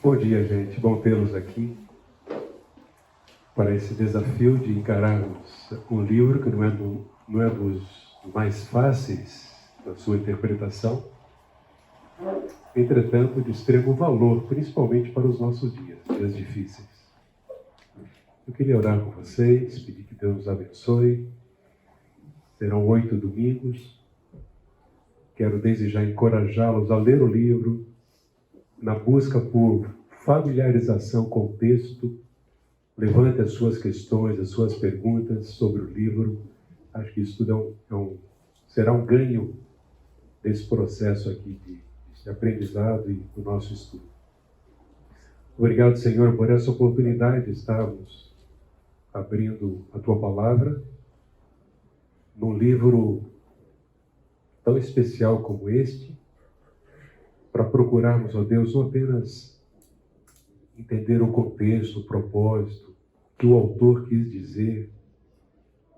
Bom dia, gente. Bom tê-los aqui para esse desafio de encararmos um livro que não é dos mais fáceis da sua interpretação, entretanto, de extremo valor, principalmente para os nossos dias difíceis. Eu queria orar com vocês, pedir que Deus nos abençoe. Serão 8 domingos. Quero desde já encorajá-los a ler o livro, na busca por familiarização com o texto. Levante as suas questões, as suas perguntas sobre o livro. Acho que isso tudo será um ganho desse processo aqui de aprendizado e do nosso estudo. Obrigado, Senhor, por essa oportunidade de estarmos abrindo a Tua Palavra num livro tão especial como este, para procurarmos, ó Deus, não apenas entender o contexto, o propósito, o que o autor quis dizer,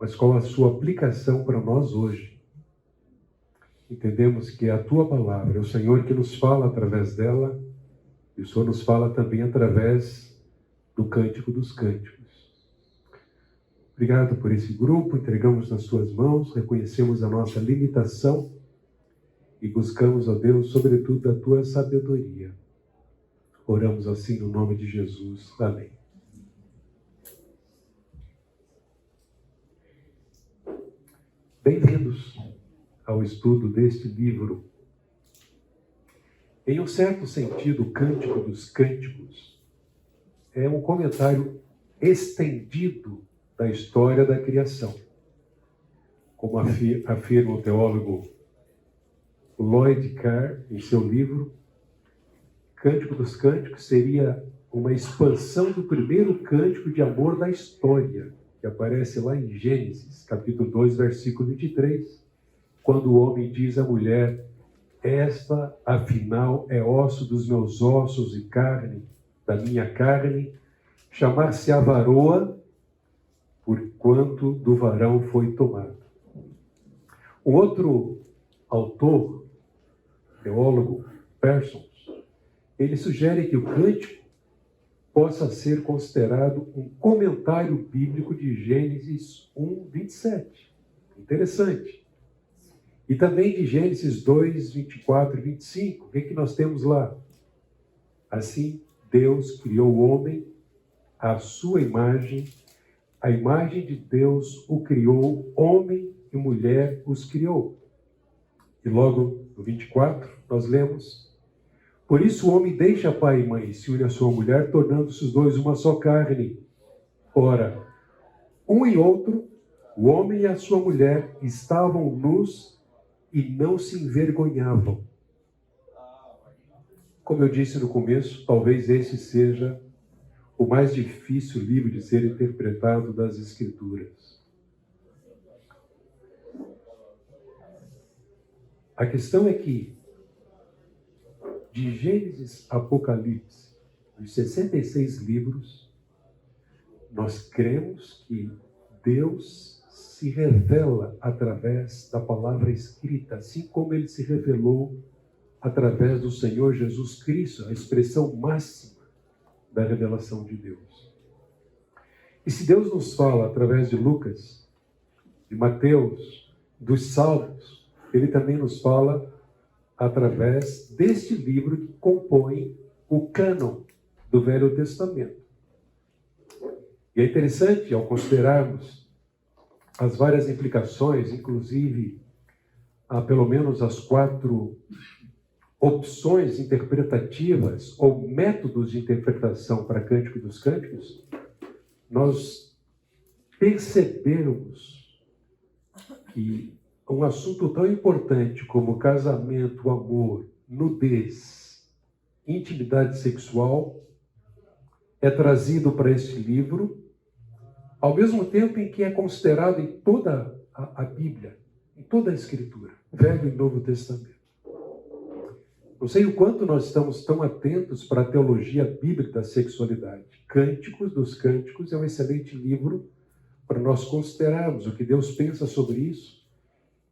mas qual a sua aplicação para nós hoje. Entendemos que é a Tua Palavra, é o Senhor que nos fala através dela, e o Senhor nos fala também através do Cântico dos Cânticos. Obrigado por esse grupo, entregamos nas Suas mãos, reconhecemos a nossa limitação e buscamos, ó Deus, sobretudo a Tua sabedoria. Oramos assim no nome de Jesus. Amém. Bem-vindos ao estudo deste livro. Em um certo sentido, o Cântico dos Cânticos é um comentário estendido da história da criação. Como afirma o teólogo Lloyd Carr em seu livro, Cântico dos Cânticos seria uma expansão do primeiro cântico de amor da história, que aparece lá em Gênesis, capítulo 2, versículo 23, quando o homem diz à mulher: esta, afinal, é osso dos meus ossos e carne da minha carne, chamar-se-á varoa, porquanto do varão foi tomado. O outro autor, teólogo Parsons, ele sugere que o cântico possa ser considerado um comentário bíblico de Gênesis 1, 27. Interessante. E também de Gênesis 2, 24 e 25. O que é que nós temos lá? Assim, Deus criou o homem à sua imagem. A imagem de Deus o criou, homem e mulher os criou. E logo no 24, nós lemos: por isso o homem deixa pai e mãe e se une à sua mulher, tornando-se os dois uma só carne. Ora, um e outro, o homem e a sua mulher, estavam nus e não se envergonhavam. Como eu disse no começo, talvez esse seja o mais difícil livro de ser interpretado das Escrituras. A questão é que, de Gênesis a Apocalipse, os 66 livros, nós cremos que Deus se revela através da palavra escrita, assim como Ele se revelou através do Senhor Jesus Cristo, a expressão máxima da revelação de Deus. E se Deus nos fala através de Lucas, de Mateus, dos Salmos, Ele também nos fala através deste livro que compõe o cânon do Velho Testamento. E é interessante, ao considerarmos as várias implicações, inclusive, pelo menos as 4 opções interpretativas ou métodos de interpretação para Cântico dos Cânticos, nós percebermos que um assunto tão importante como casamento, amor, nudez, intimidade sexual é trazido para este livro, ao mesmo tempo em que é considerado em toda a Bíblia, em toda a Escritura, Velho e Novo Testamento. Não sei o quanto nós estamos tão atentos para a teologia bíblica da sexualidade. Cânticos dos Cânticos é um excelente livro para nós considerarmos o que Deus pensa sobre isso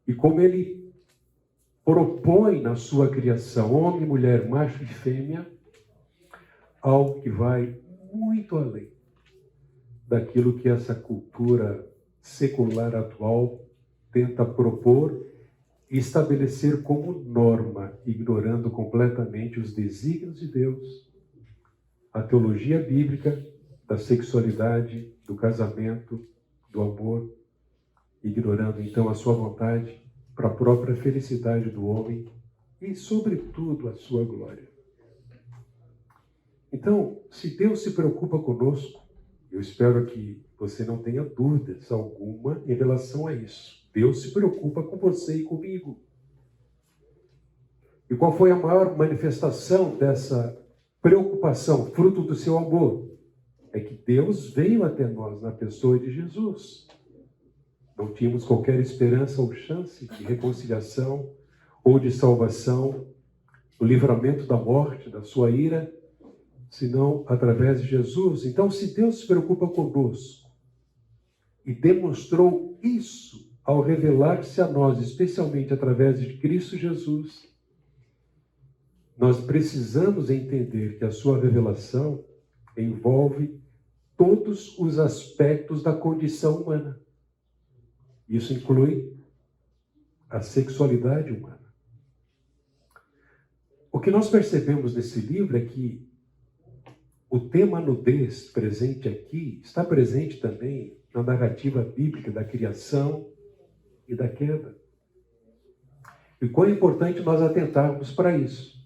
e como Ele propõe na sua criação, homem e mulher, macho e fêmea, algo que vai muito além daquilo que essa cultura secular atual tenta propor e estabelecer como norma, ignorando completamente os desígnios de Deus, a teologia bíblica da sexualidade, do casamento, do amor, ignorando então a sua vontade para a própria felicidade do homem e, sobretudo, a sua glória. Então, se Deus se preocupa conosco, eu espero que você não tenha dúvidas alguma em relação a isso. Deus se preocupa com você e comigo. E qual foi a maior manifestação dessa preocupação, fruto do seu amor? É que Deus veio até nós na pessoa de Jesus. Não tínhamos qualquer esperança ou chance de reconciliação ou de salvação, o livramento da morte, da sua ira, senão através de Jesus. Então, se Deus se preocupa conosco e demonstrou isso ao revelar-se a nós, especialmente através de Cristo Jesus, nós precisamos entender que a sua revelação envolve todos os aspectos da condição humana. Isso inclui a sexualidade humana. O que nós percebemos nesse livro é que o tema nudez presente aqui está presente também na narrativa bíblica da criação e da queda. E quão importante nós atentarmos para isso,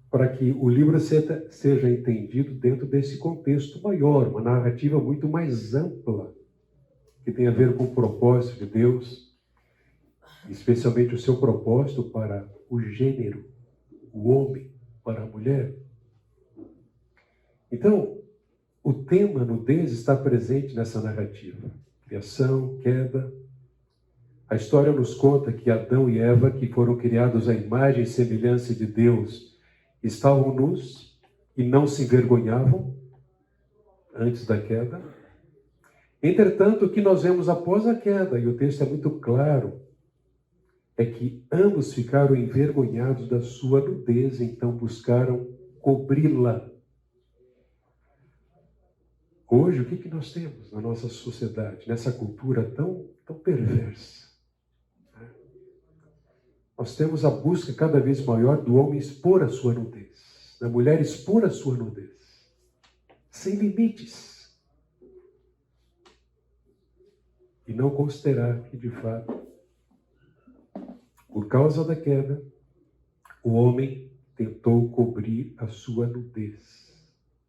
para que o livro seja entendido dentro desse contexto maior, uma narrativa muito mais ampla, que tem a ver com o propósito de Deus, especialmente o seu propósito para o gênero, o homem, para a mulher. Então, o tema nudez está presente nessa narrativa. Criação, queda. A história nos conta que Adão e Eva, que foram criados à imagem e semelhança de Deus, estavam nus e não se envergonhavam antes da queda. Entretanto, o que nós vemos após a queda, e o texto é muito claro, é que ambos ficaram envergonhados da sua nudez, então buscaram cobri-la. Hoje, o que nós temos na nossa sociedade, nessa cultura tão perversa? Nós temos a busca cada vez maior do homem expor a sua nudez, da mulher expor a sua nudez, sem limites. E não considerar que, de fato, por causa da queda, o homem tentou cobrir a sua nudez,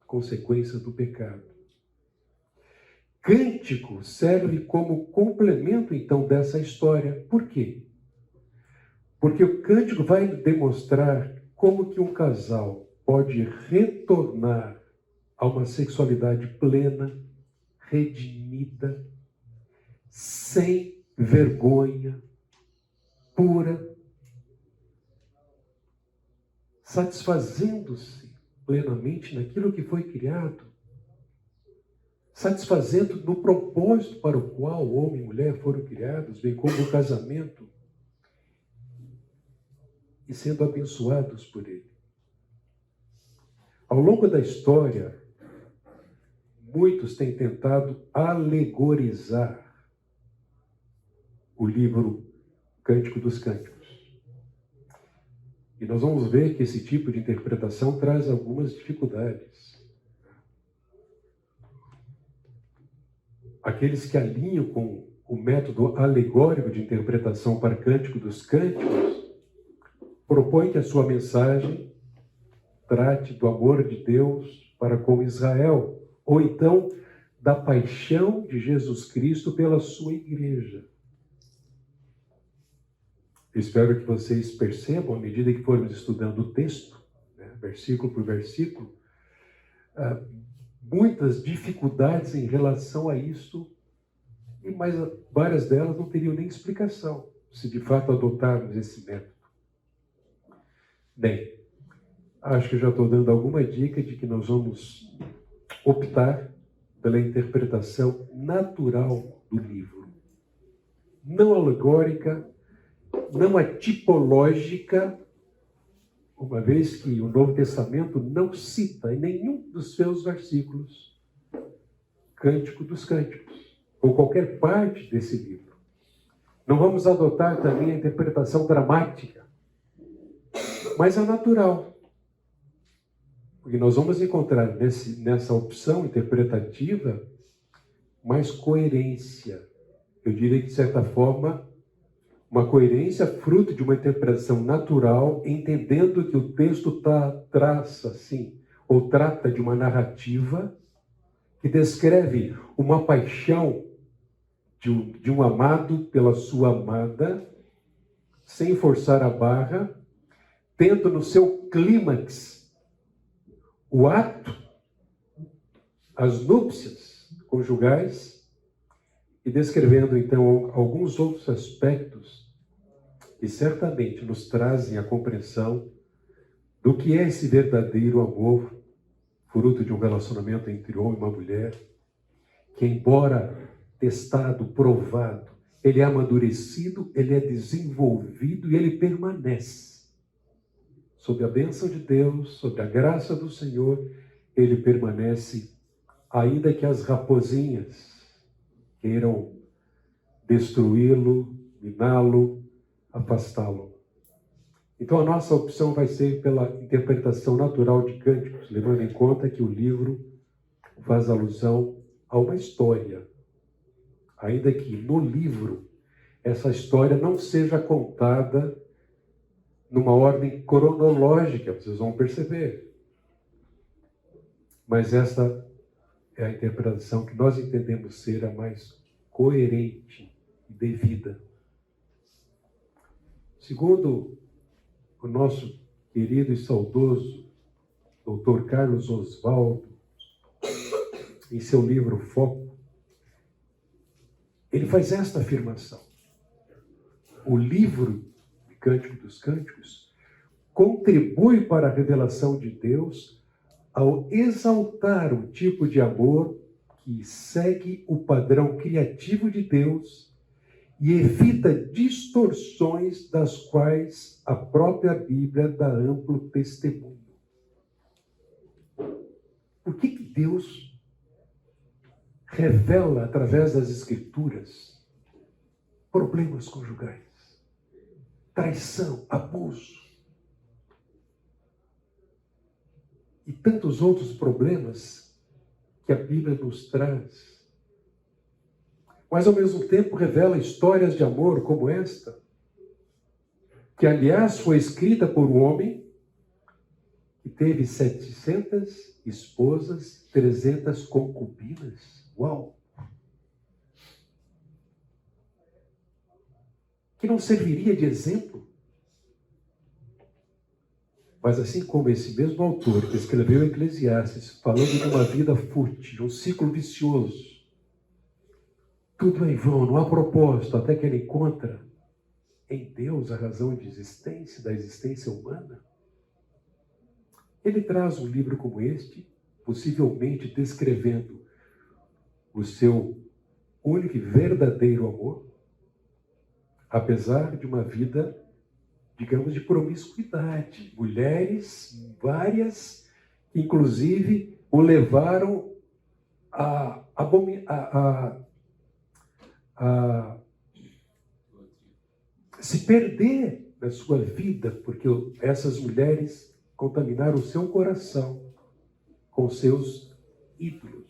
consequência do pecado. Cântico serve como complemento, então, dessa história. Por quê? Porque o cântico vai demonstrar como que um casal pode retornar a uma sexualidade plena, redimida, sem vergonha, pura, satisfazendo-se plenamente naquilo que foi criado, satisfazendo no propósito para o qual o homem e mulher foram criados, bem como o casamento, e sendo abençoados por ele. Ao longo da história, muitos têm tentado alegorizar o livro Cântico dos Cânticos. E nós vamos ver que esse tipo de interpretação traz algumas dificuldades. Aqueles que alinham com o método alegórico de interpretação para Cântico dos Cânticos propõem que a sua mensagem trate do amor de Deus para com Israel, ou então da paixão de Jesus Cristo pela sua igreja. Espero que vocês percebam, à medida que formos estudando o texto, versículo por versículo, muitas dificuldades em relação a isso, e mais várias delas não teriam nem explicação, se de fato adotarmos esse método. Bem, acho que já estou dando alguma dica de que nós vamos optar pela interpretação natural do livro. Não alegórica, não a tipológica, uma vez que o Novo Testamento não cita em nenhum dos seus versículos Cântico dos Cânticos, ou qualquer parte desse livro. Não vamos adotar também a interpretação dramática, mas a natural. Porque nós vamos encontrar nessa opção interpretativa mais coerência. Eu diria que, de certa forma, uma coerência fruto de uma interpretação natural, entendendo que o texto traça, assim, ou trata de uma narrativa que descreve uma paixão de um amado pela sua amada, sem forçar a barra, tendo no seu clímax o ato, as núpcias conjugais, e descrevendo então alguns outros aspectos que certamente nos trazem a compreensão do que é esse verdadeiro amor, fruto de um relacionamento entre homem e uma mulher, que embora testado, provado, ele é amadurecido, ele é desenvolvido e ele permanece. Sob a bênção de Deus, sob a graça do Senhor, ele permanece, ainda que as raposinhas queiram destruí-lo, miná-lo, afastá-lo. Então a nossa opção vai ser pela interpretação natural de Cânticos, levando em conta que o livro faz alusão a uma história, ainda que no livro essa história não seja contada numa ordem cronológica, vocês vão perceber. Mas esta é a interpretação que nós entendemos ser a mais coerente e devida. Segundo o nosso querido e saudoso Dr. Carlos Oswaldo, em seu livro Foco, ele faz esta afirmação: o livro de Cântico dos Cânticos contribui para a revelação de Deus ao exaltar um tipo de amor que segue o padrão criativo de Deus e evita distorções das quais a própria Bíblia dá amplo testemunho. Por que Deus revela através das Escrituras problemas conjugais, traição, abuso e tantos outros problemas que a Bíblia nos traz? Mas ao mesmo tempo revela histórias de amor como esta, que aliás foi escrita por um homem que teve 700 esposas, 300 concubinas. Uau! Que não serviria de exemplo. Mas assim como esse mesmo autor que escreveu Eclesiastes, falando de uma vida fútil, um ciclo vicioso, tudo é em vão, não há propósito, até que ele encontra em Deus a razão de existência, da existência humana. Ele traz um livro como este, possivelmente descrevendo o seu único e verdadeiro amor, apesar de uma vida, digamos, de promiscuidade. Mulheres, várias, que inclusive o levaram a se perder na sua vida, porque essas mulheres contaminaram o seu coração com seus ídolos.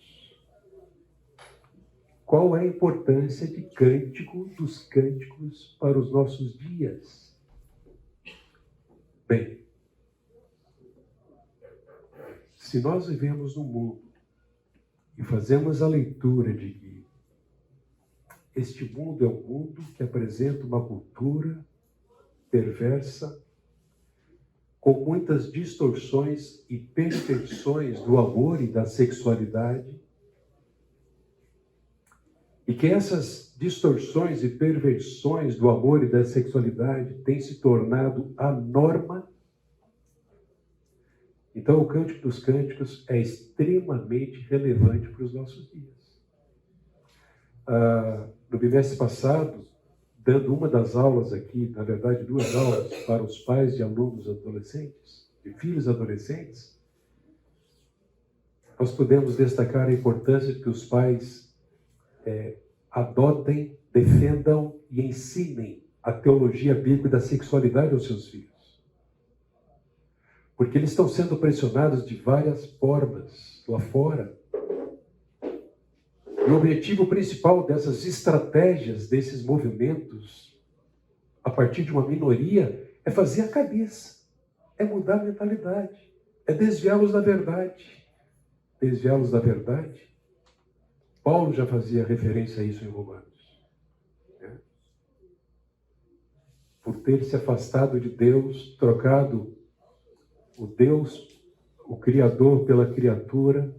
Qual é a importância de Cântico dos Cânticos para os nossos dias? Bem, se nós vivemos no mundo e fazemos a leitura de que este mundo é um mundo que apresenta uma cultura perversa, com muitas distorções e perversões do amor e da sexualidade, e que essas distorções e perversões do amor e da sexualidade têm se tornado a norma, então o Cântico dos Cânticos é extremamente relevante para os nossos dias. No bimestre passado, dando uma das aulas aqui, na verdade 2 aulas, para os pais de alunos adolescentes, de filhos adolescentes, nós podemos destacar a importância de que os pais adotem, defendam e ensinem a teologia bíblica da sexualidade aos seus filhos. Porque eles estão sendo pressionados de várias formas lá fora. E o objetivo principal dessas estratégias, desses movimentos, a partir de uma minoria, é fazer a cabeça, é mudar a mentalidade, é desviá-los da verdade. Desviá-los da verdade. Paulo já fazia referência a isso em Romanos. Por ter se afastado de Deus, trocado o Deus, o Criador, pela criatura,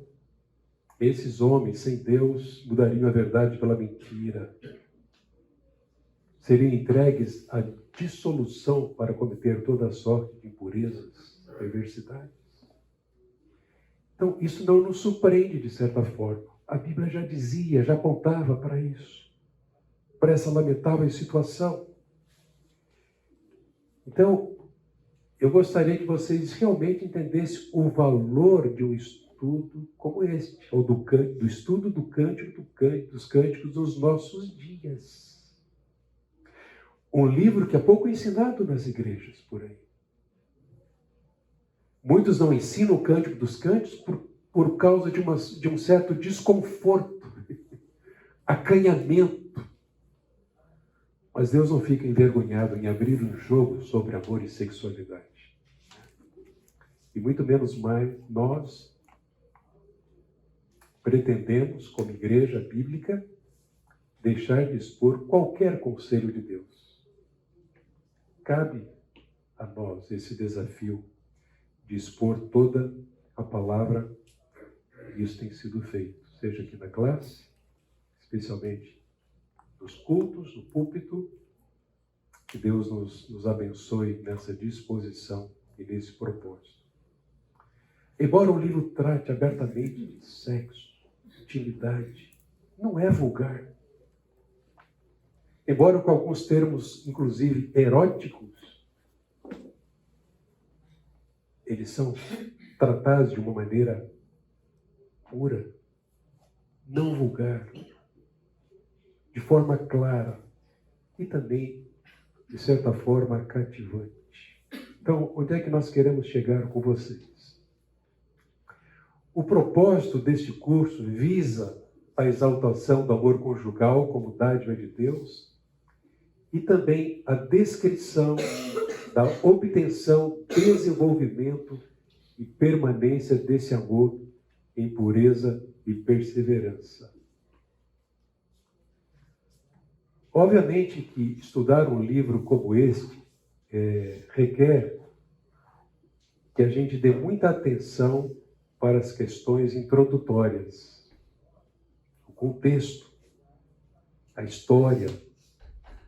esses homens sem Deus mudariam a verdade pela mentira. Seriam entregues à dissolução para cometer toda a sorte de impurezas, perversidades. Então, isso não nos surpreende de certa forma. A Bíblia já dizia, já apontava para isso, para essa lamentável situação. Então, eu gostaria que vocês realmente entendessem o valor de um estudo como este, ou do estudo do cântico, dos cânticos dos nossos dias. Um livro que é pouco ensinado nas igrejas por aí. Muitos não ensinam o cântico dos cânticos por causa de um certo desconforto, acanhamento. Mas Deus não fica envergonhado em abrir um jogo sobre amor e sexualidade. E muito menos mais nós pretendemos, como igreja bíblica, deixar de expor qualquer conselho de Deus. Cabe a nós esse desafio de expor toda a palavra, e isso tem sido feito, seja aqui na classe, especialmente nos cultos, no púlpito. Que Deus nos abençoe nessa disposição e nesse propósito. Embora o livro trate abertamente de sexo, intimidade, não é vulgar. Embora com alguns termos, inclusive, eróticos, eles são tratados de uma maneira pura, não vulgar, de forma clara e também, de certa forma, cativante. Então, onde é que nós queremos chegar com vocês? O propósito deste curso visa a exaltação do amor conjugal como dádiva de Deus e também a descrição da obtenção, desenvolvimento e permanência desse amor em pureza e perseverança. Obviamente que estudar um livro como este requer que a gente dê muita atenção para as questões introdutórias, o contexto, a história,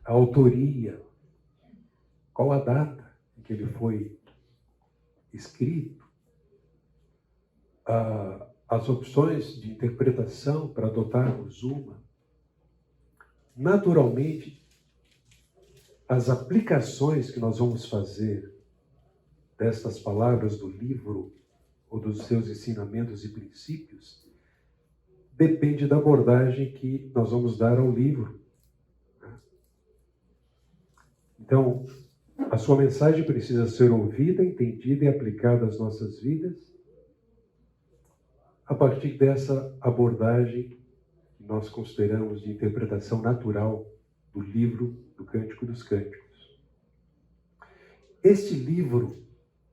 a autoria, qual a data em que ele foi escrito, as opções de interpretação para adotarmos uma. Naturalmente, as aplicações que nós vamos fazer destas palavras do livro ou dos seus ensinamentos e princípios depende da abordagem que nós vamos dar ao livro. Então, a sua mensagem precisa ser ouvida, entendida e aplicada às nossas vidas a partir dessa abordagem que nós consideramos de interpretação natural do livro do Cântico dos Cânticos. Este livro,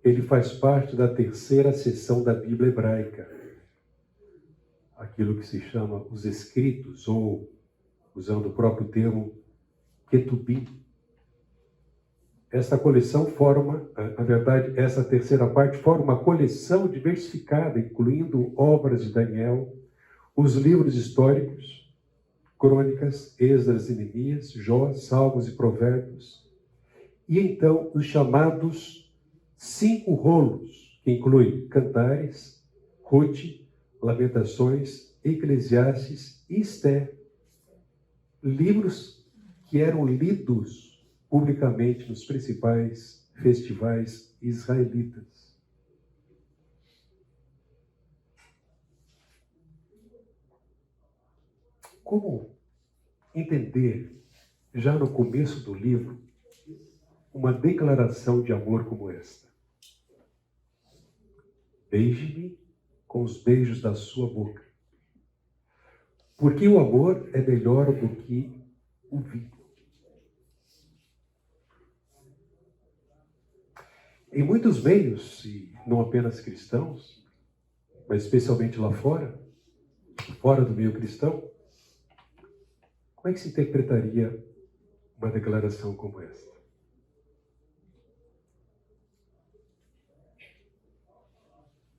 ele faz parte da terceira seção da Bíblia hebraica, aquilo que se chama os escritos, ou, usando o próprio termo, Ketubim. Esta coleção forma, na verdade, essa terceira parte forma uma coleção diversificada, incluindo obras de Daniel, os livros históricos, Crônicas, Esdras e Neemias, Jó, Salmos e Provérbios, e então os chamados 5 rolos, que incluem Cantares, Ruth, Lamentações, Eclesiastes e Esther. Livros que eram lidos publicamente nos principais festivais israelitas. Como entender, já no começo do livro, uma declaração de amor como esta? Beije-me com os beijos da sua boca, porque o amor é melhor do que o vinho. Em muitos meios, e não apenas cristãos, mas especialmente lá fora do meio cristão, como é que se interpretaria uma declaração como esta?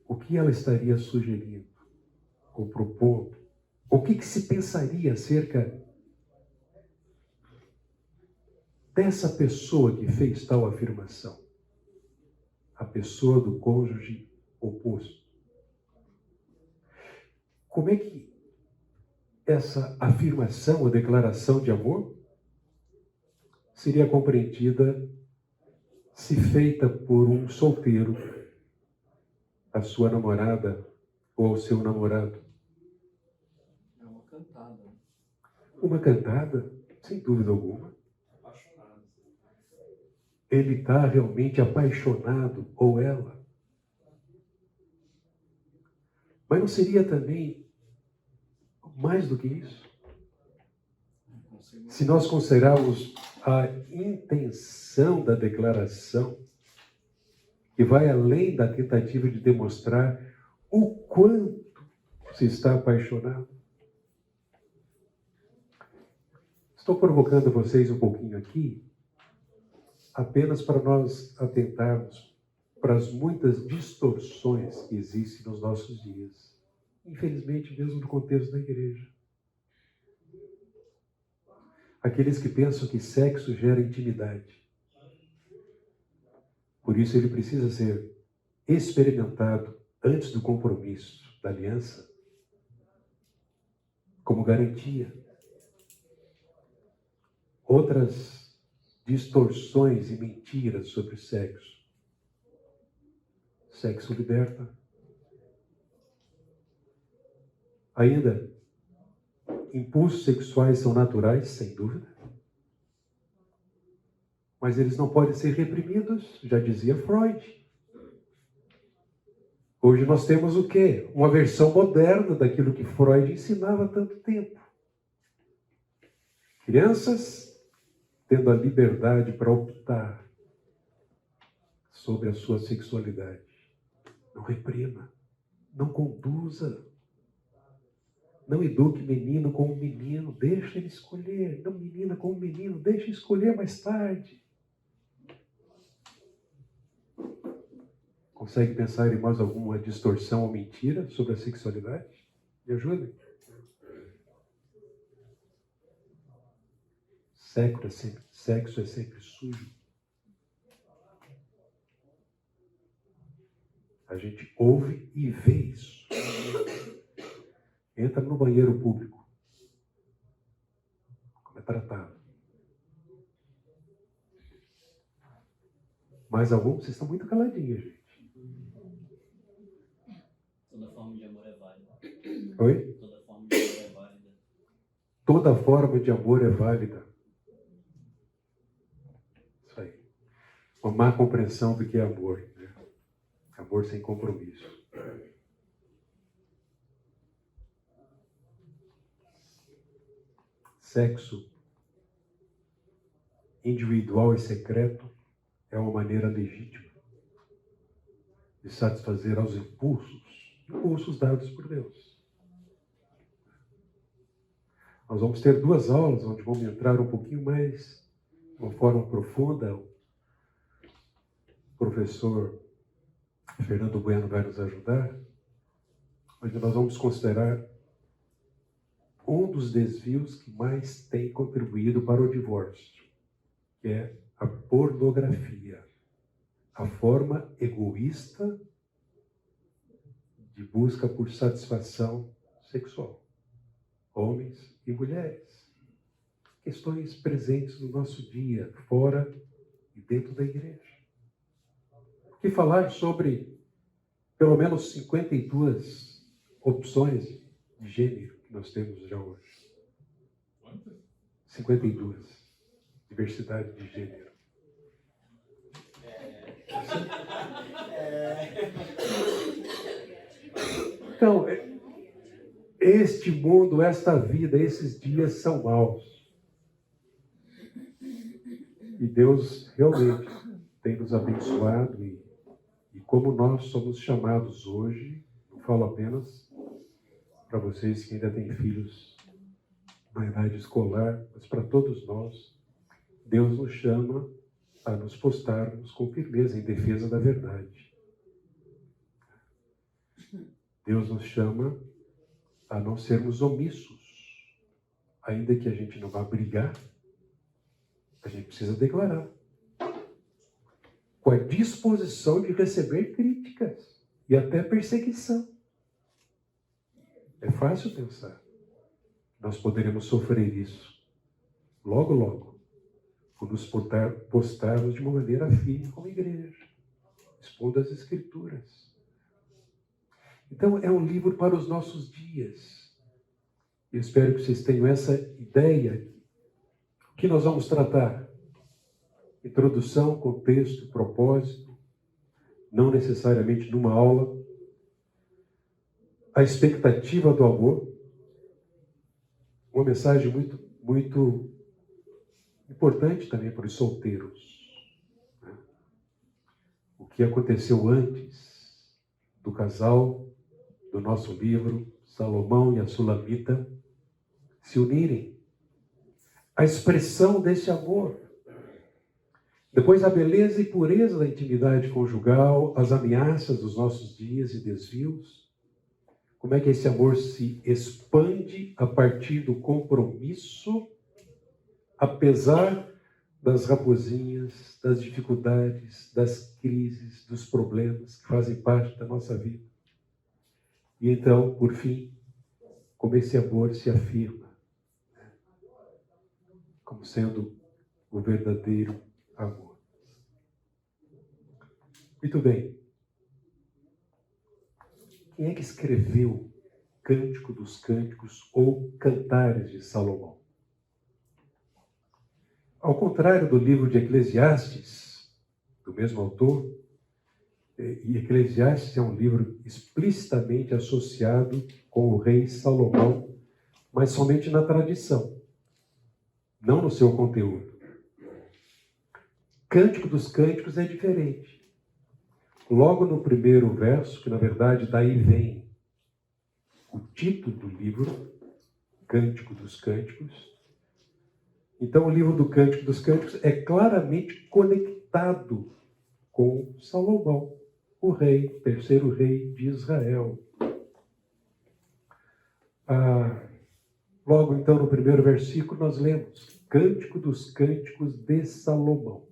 O que ela estaria sugerindo ou propondo? O que se pensaria acerca dessa pessoa que fez tal afirmação? A pessoa do cônjuge oposto. Como é que essa afirmação, a declaração de amor, seria compreendida se feita por um solteiro, a sua namorada ou o seu namorado? É uma cantada. Uma cantada, sem dúvida alguma. Ele está realmente apaixonado, ou ela. Mas não seria também mais do que isso? Se nós considerarmos a intenção da declaração, que vai além da tentativa de demonstrar o quanto se está apaixonado. Estou provocando vocês um pouquinho aqui, apenas para nós atentarmos para as muitas distorções que existem nos nossos dias. Infelizmente, mesmo no contexto da igreja. Aqueles que pensam que sexo gera intimidade. Por isso ele precisa ser experimentado antes do compromisso, da aliança, como garantia. Outras distorções e mentiras sobre o sexo. Sexo liberta. Ainda, impulsos sexuais são naturais, sem dúvida. Mas eles não podem ser reprimidos, já dizia Freud. Hoje nós temos o quê? Uma versão moderna daquilo que Freud ensinava há tanto tempo. Crianças tendo a liberdade para optar sobre a sua sexualidade. Não reprima, não conduza, não eduque menino como menino, deixa ele escolher. Não menina como menino, deixa escolher mais tarde. Consegue pensar em mais alguma distorção ou mentira sobre a sexualidade? Me ajudem. Sexo é sempre sujo. A gente ouve e vê isso. Entra no banheiro público. Como é tratado. Mais algum? Vocês estão muito caladinhos, gente. Toda forma de amor é válida. Oi? Toda forma de amor é válida. Toda forma de amor é válida. Isso aí. Uma má compreensão do que é amor. Né? Amor sem compromisso. Sexo individual e secreto é uma maneira legítima de satisfazer aos impulsos dados por Deus. Nós vamos ter 2 aulas onde vamos entrar um pouquinho mais, de uma forma profunda. O professor Fernando Bueno vai nos ajudar, onde nós vamos considerar um dos desvios que mais tem contribuído para o divórcio, que é a pornografia, a forma egoísta de busca por satisfação sexual, homens e mulheres. questões presentes no nosso dia, fora e dentro da igreja. Que falar sobre pelo menos 52 opções de gênero que nós temos já hoje. Quantas? 52. Diversidade de gênero. Então, este mundo, esta vida, esses dias são maus. E Deus realmente tem nos abençoado e como nós somos chamados hoje, não falo apenas para vocês que ainda têm filhos na idade escolar, mas para todos nós, Deus nos chama a nos postarmos com firmeza em defesa da verdade. Deus nos chama a não sermos omissos, ainda que a gente não vá brigar, a gente precisa declarar, com a disposição de receber críticas e até perseguição. É fácil pensar. Nós poderemos sofrer isso logo, logo, por nos postarmos de uma maneira firme como igreja, expondo as Escrituras. Então, é um livro para os nossos dias. Eu espero que vocês tenham essa ideia. O que nós vamos tratar? Introdução, contexto, propósito, não necessariamente numa aula. A expectativa do amor, uma mensagem muito, muito importante também para os solteiros. O que aconteceu antes do casal, do nosso livro, Salomão e a Sulamita, se unirem. A expressão desse amor. Depois, a beleza e pureza da intimidade conjugal, as ameaças dos nossos dias e desvios. Como é que esse amor se expande a partir do compromisso, apesar das raposinhas, das dificuldades, das crises, dos problemas que fazem parte da nossa vida. E então, por fim, como esse amor se afirma, como sendo o verdadeiro amor. Muito bem. Quem é que escreveu Cântico dos Cânticos ou Cantares de Salomão? Ao contrário do livro de Eclesiastes, do mesmo autor, e Eclesiastes é um livro explicitamente associado com o rei Salomão, mas somente na tradição, não no seu conteúdo. Cântico dos Cânticos é diferente. Logo no primeiro verso, que na verdade daí vem o título do livro, Cântico dos Cânticos. Então o livro do Cântico dos Cânticos é claramente conectado com Salomão, o rei, terceiro rei de Israel. Logo então no primeiro versículo nós lemos Cântico dos Cânticos de Salomão.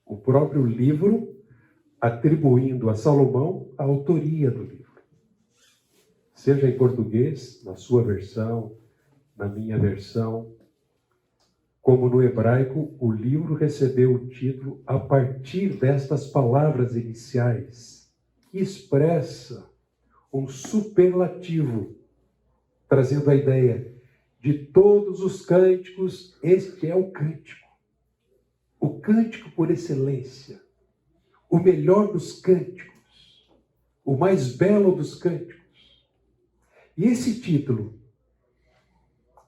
O próprio livro atribuindo a Salomão a autoria do livro. Seja em português, na sua versão, na minha versão, como no hebraico, o livro recebeu o título a partir destas palavras iniciais, que expressa um superlativo, trazendo a ideia de todos os cânticos, este é o cântico. O cântico por excelência, o melhor dos cânticos, o mais belo dos cânticos. E esse título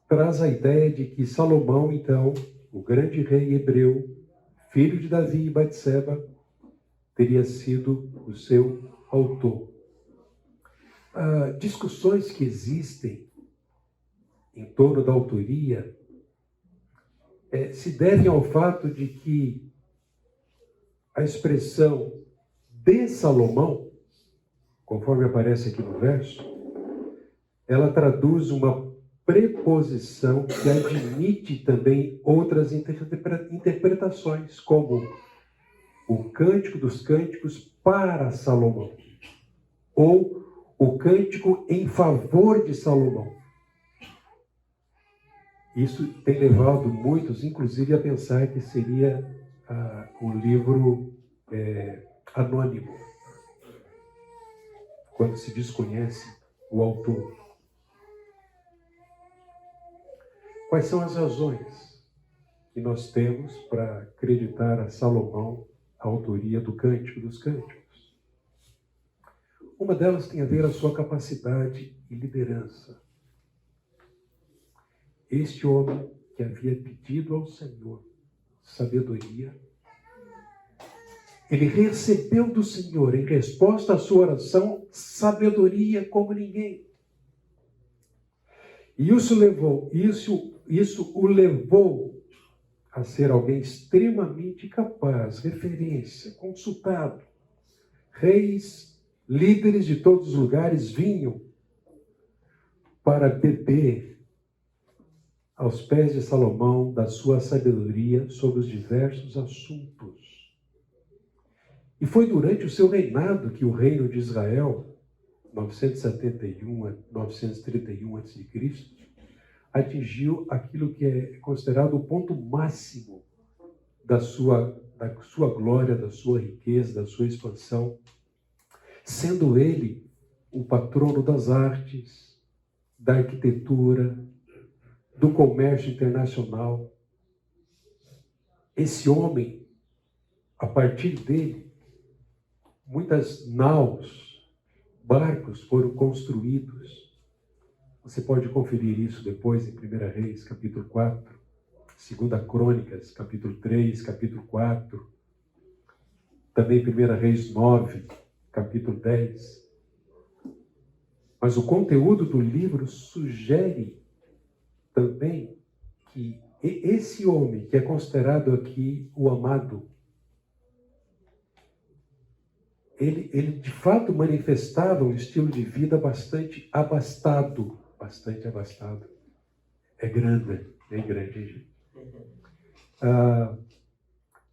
traz a ideia de que Salomão, então, o grande rei hebreu, filho de Davi e Batseba, teria sido o seu autor. Discussões que existem em torno da autoria se devem ao fato de que a expressão de Salomão, conforme aparece aqui no verso, ela traduz uma preposição que admite também outras interpretações, como o Cântico dos Cânticos para Salomão, ou o Cântico em favor de Salomão. Isso tem levado muitos, inclusive, a pensar que seria um livro anônimo, quando se desconhece o autor. Quais são as razões que nós temos para acreditar a Salomão a autoria do Cântico dos Cânticos? Uma delas tem a ver a sua capacidade e liderança. Este homem que havia pedido ao Senhor sabedoria, ele recebeu do Senhor, em resposta à sua oração, sabedoria como ninguém. E isso o levou a ser alguém extremamente capaz, referência, consultado. Reis, líderes de todos os lugares vinham para beber aos pés de Salomão da sua sabedoria sobre os diversos assuntos. E foi durante o seu reinado que o reino de Israel, 971 a 931 a.C., atingiu aquilo que é considerado o ponto máximo da sua glória, da sua riqueza, da sua expansão, sendo ele o patrono das artes, da arquitetura, do comércio internacional. Esse homem, a partir dele, muitas naus, barcos foram construídos. Você pode conferir isso depois em 1 Reis, capítulo 4, 2 Crônicas, capítulo 3, capítulo 4, também 1 Reis 9, capítulo 10. Mas o conteúdo do livro sugere também que esse homem, que é considerado aqui o amado, ele de fato manifestava um estilo de vida bastante abastado. Bastante abastado. É grande, bem grande, gente.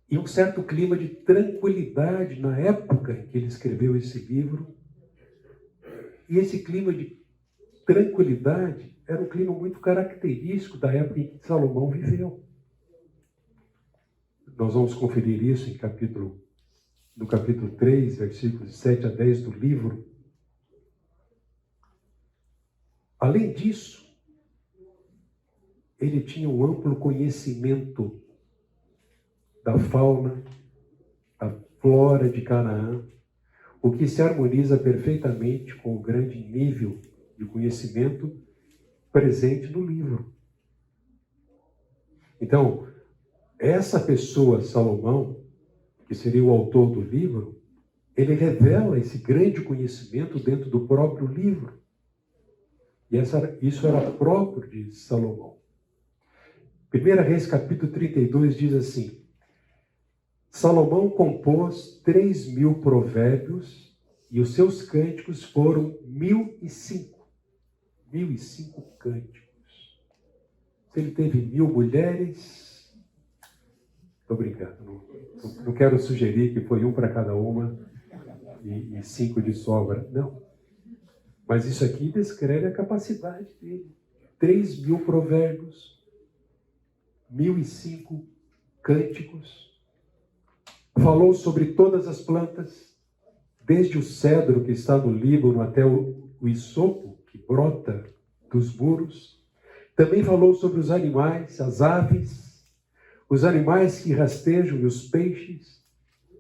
E um certo clima de tranquilidade na época em que ele escreveu esse livro. E esse clima de tranquilidade era um clima muito característico da época em que Salomão viveu. Nós vamos conferir isso no capítulo 3, versículos 7 a 10 do livro. Além disso, ele tinha um amplo conhecimento da fauna, da flora de Canaã, o que se harmoniza perfeitamente com o grande nível de conhecimento presente no livro. Então, essa pessoa, Salomão, que seria o autor do livro, ele revela esse grande conhecimento dentro do próprio livro. E isso era próprio de Salomão. 1 Reis, capítulo 32, diz assim: Salomão compôs 3.000 provérbios e os seus cânticos foram 1.005. 1.005 cânticos. Se ele teve 1.000 mulheres, estou brincando, não quero sugerir que foi um para cada uma e 5 de sobra. Não. Mas isso aqui descreve a capacidade dele. 3.000 provérbios, 1.005 cânticos. Falou sobre todas as plantas, desde o cedro que está no Líbano até o hisopo que brota dos muros. Também falou sobre os animais, as aves, os animais que rastejam e os peixes.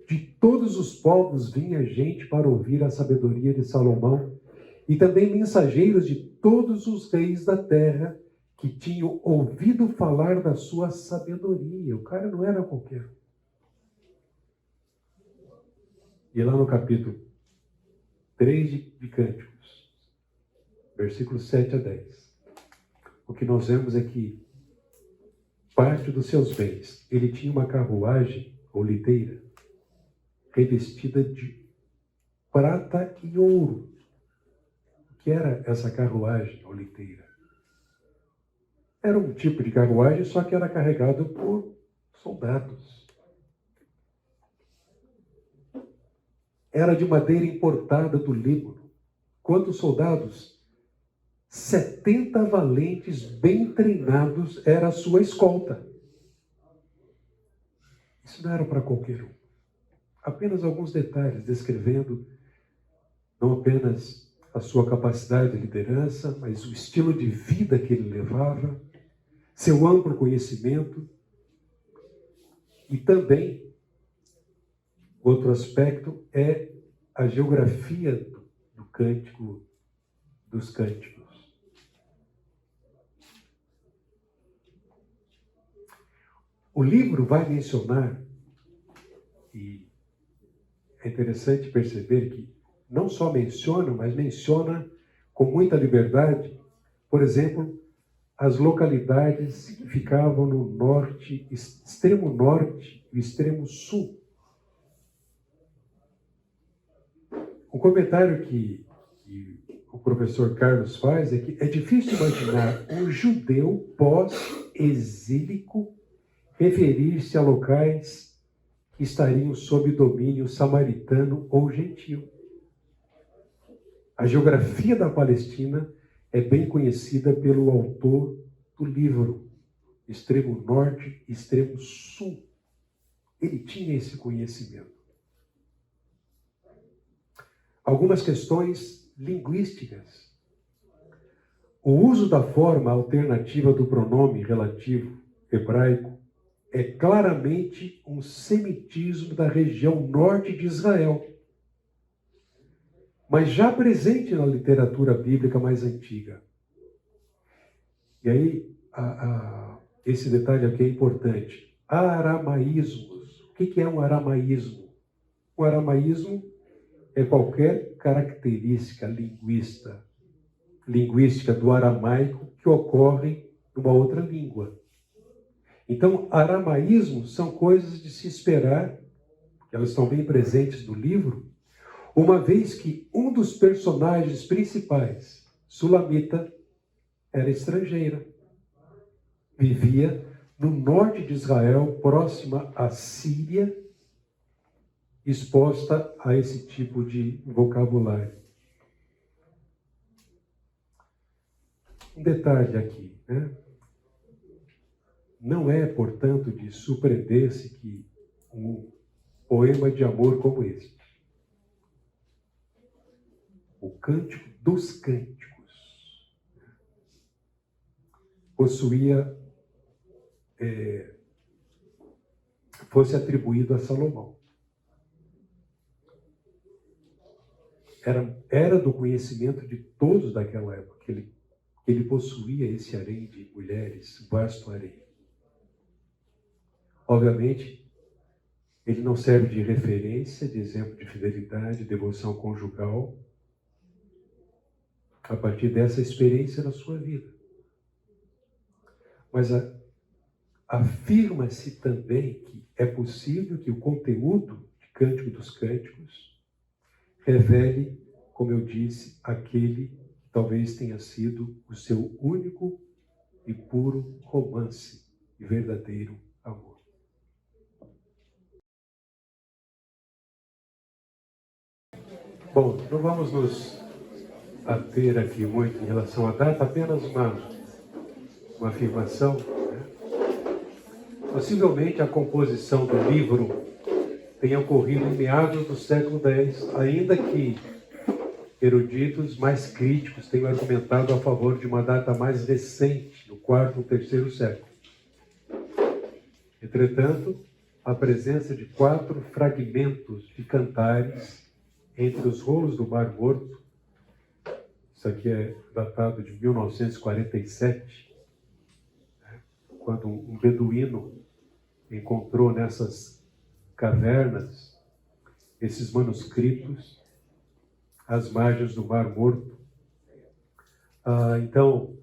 De todos os povos vinha gente para ouvir a sabedoria de Salomão, e também mensageiros de todos os reis da terra que tinham ouvido falar da sua sabedoria. O cara não era qualquer. E lá no capítulo 3 de Cânticos, versículos 7 a 10, o que nós vemos é que parte dos seus bens, ele tinha uma carruagem ou liteira revestida de prata e ouro. O que era essa carruagem ou liteira? Era um tipo de carruagem, só que era carregado por soldados. Era de madeira importada do Líbano. Quantos soldados? 70 valentes bem treinados era a sua escolta. Isso não era para qualquer um. Apenas alguns detalhes descrevendo não apenas a sua capacidade de liderança, mas o estilo de vida que ele levava, seu amplo conhecimento e também outro aspecto é a geografia do cântico dos cânticos. O livro vai mencionar, e é interessante perceber que não só menciona, mas menciona com muita liberdade, por exemplo, as localidades que ficavam no norte, extremo norte e extremo sul. Um comentário que o professor Carlos faz é que é difícil imaginar um judeu pós-exílico referir-se a locais que estariam sob domínio samaritano ou gentil. A geografia da Palestina é bem conhecida pelo autor do livro, extremo norte e extremo sul. Ele tinha esse conhecimento. Algumas questões linguísticas. O uso da forma alternativa do pronome relativo hebraico é claramente um semitismo da região norte de Israel, mas já presente na literatura bíblica mais antiga. E aí, esse detalhe aqui é importante. Aramaísmos. O que é um aramaísmo? O aramaísmo é qualquer característica linguística do aramaico que ocorre numa outra língua. Então, aramaísmos são coisas de se esperar, que elas estão bem presentes no livro, uma vez que um dos personagens principais, Sulamita, era estrangeira. Vivia no norte de Israel, próxima à Síria, exposta a esse tipo de vocabulário. Um detalhe aqui, né? Não é, portanto, de surpreender-se que um poema de amor como este, o Cântico dos Cânticos, fosse atribuído a Salomão. Era do conhecimento de todos daquela época que ele possuía esse harém de mulheres, vasto harém. Obviamente, ele não serve de referência, de exemplo de fidelidade, devoção conjugal, a partir dessa experiência na sua vida. Mas afirma-se também que é possível que o conteúdo de Cântico dos Cânticos revele, como eu disse, aquele que talvez tenha sido o seu único e puro romance e verdadeiro amor. Bom, não vamos nos ater aqui muito em relação à data, apenas uma afirmação. Né? Possivelmente a composição do livro tenha ocorrido em meados do século X, ainda que eruditos mais críticos tenham argumentado a favor de uma data mais recente, no quarto ou terceiro século. Entretanto, a presença de 4 fragmentos de cantares entre os rolos do Mar Morto, isso aqui é datado de 1947, quando um beduíno encontrou nessas cavernas esses manuscritos às margens do Mar Morto. Então,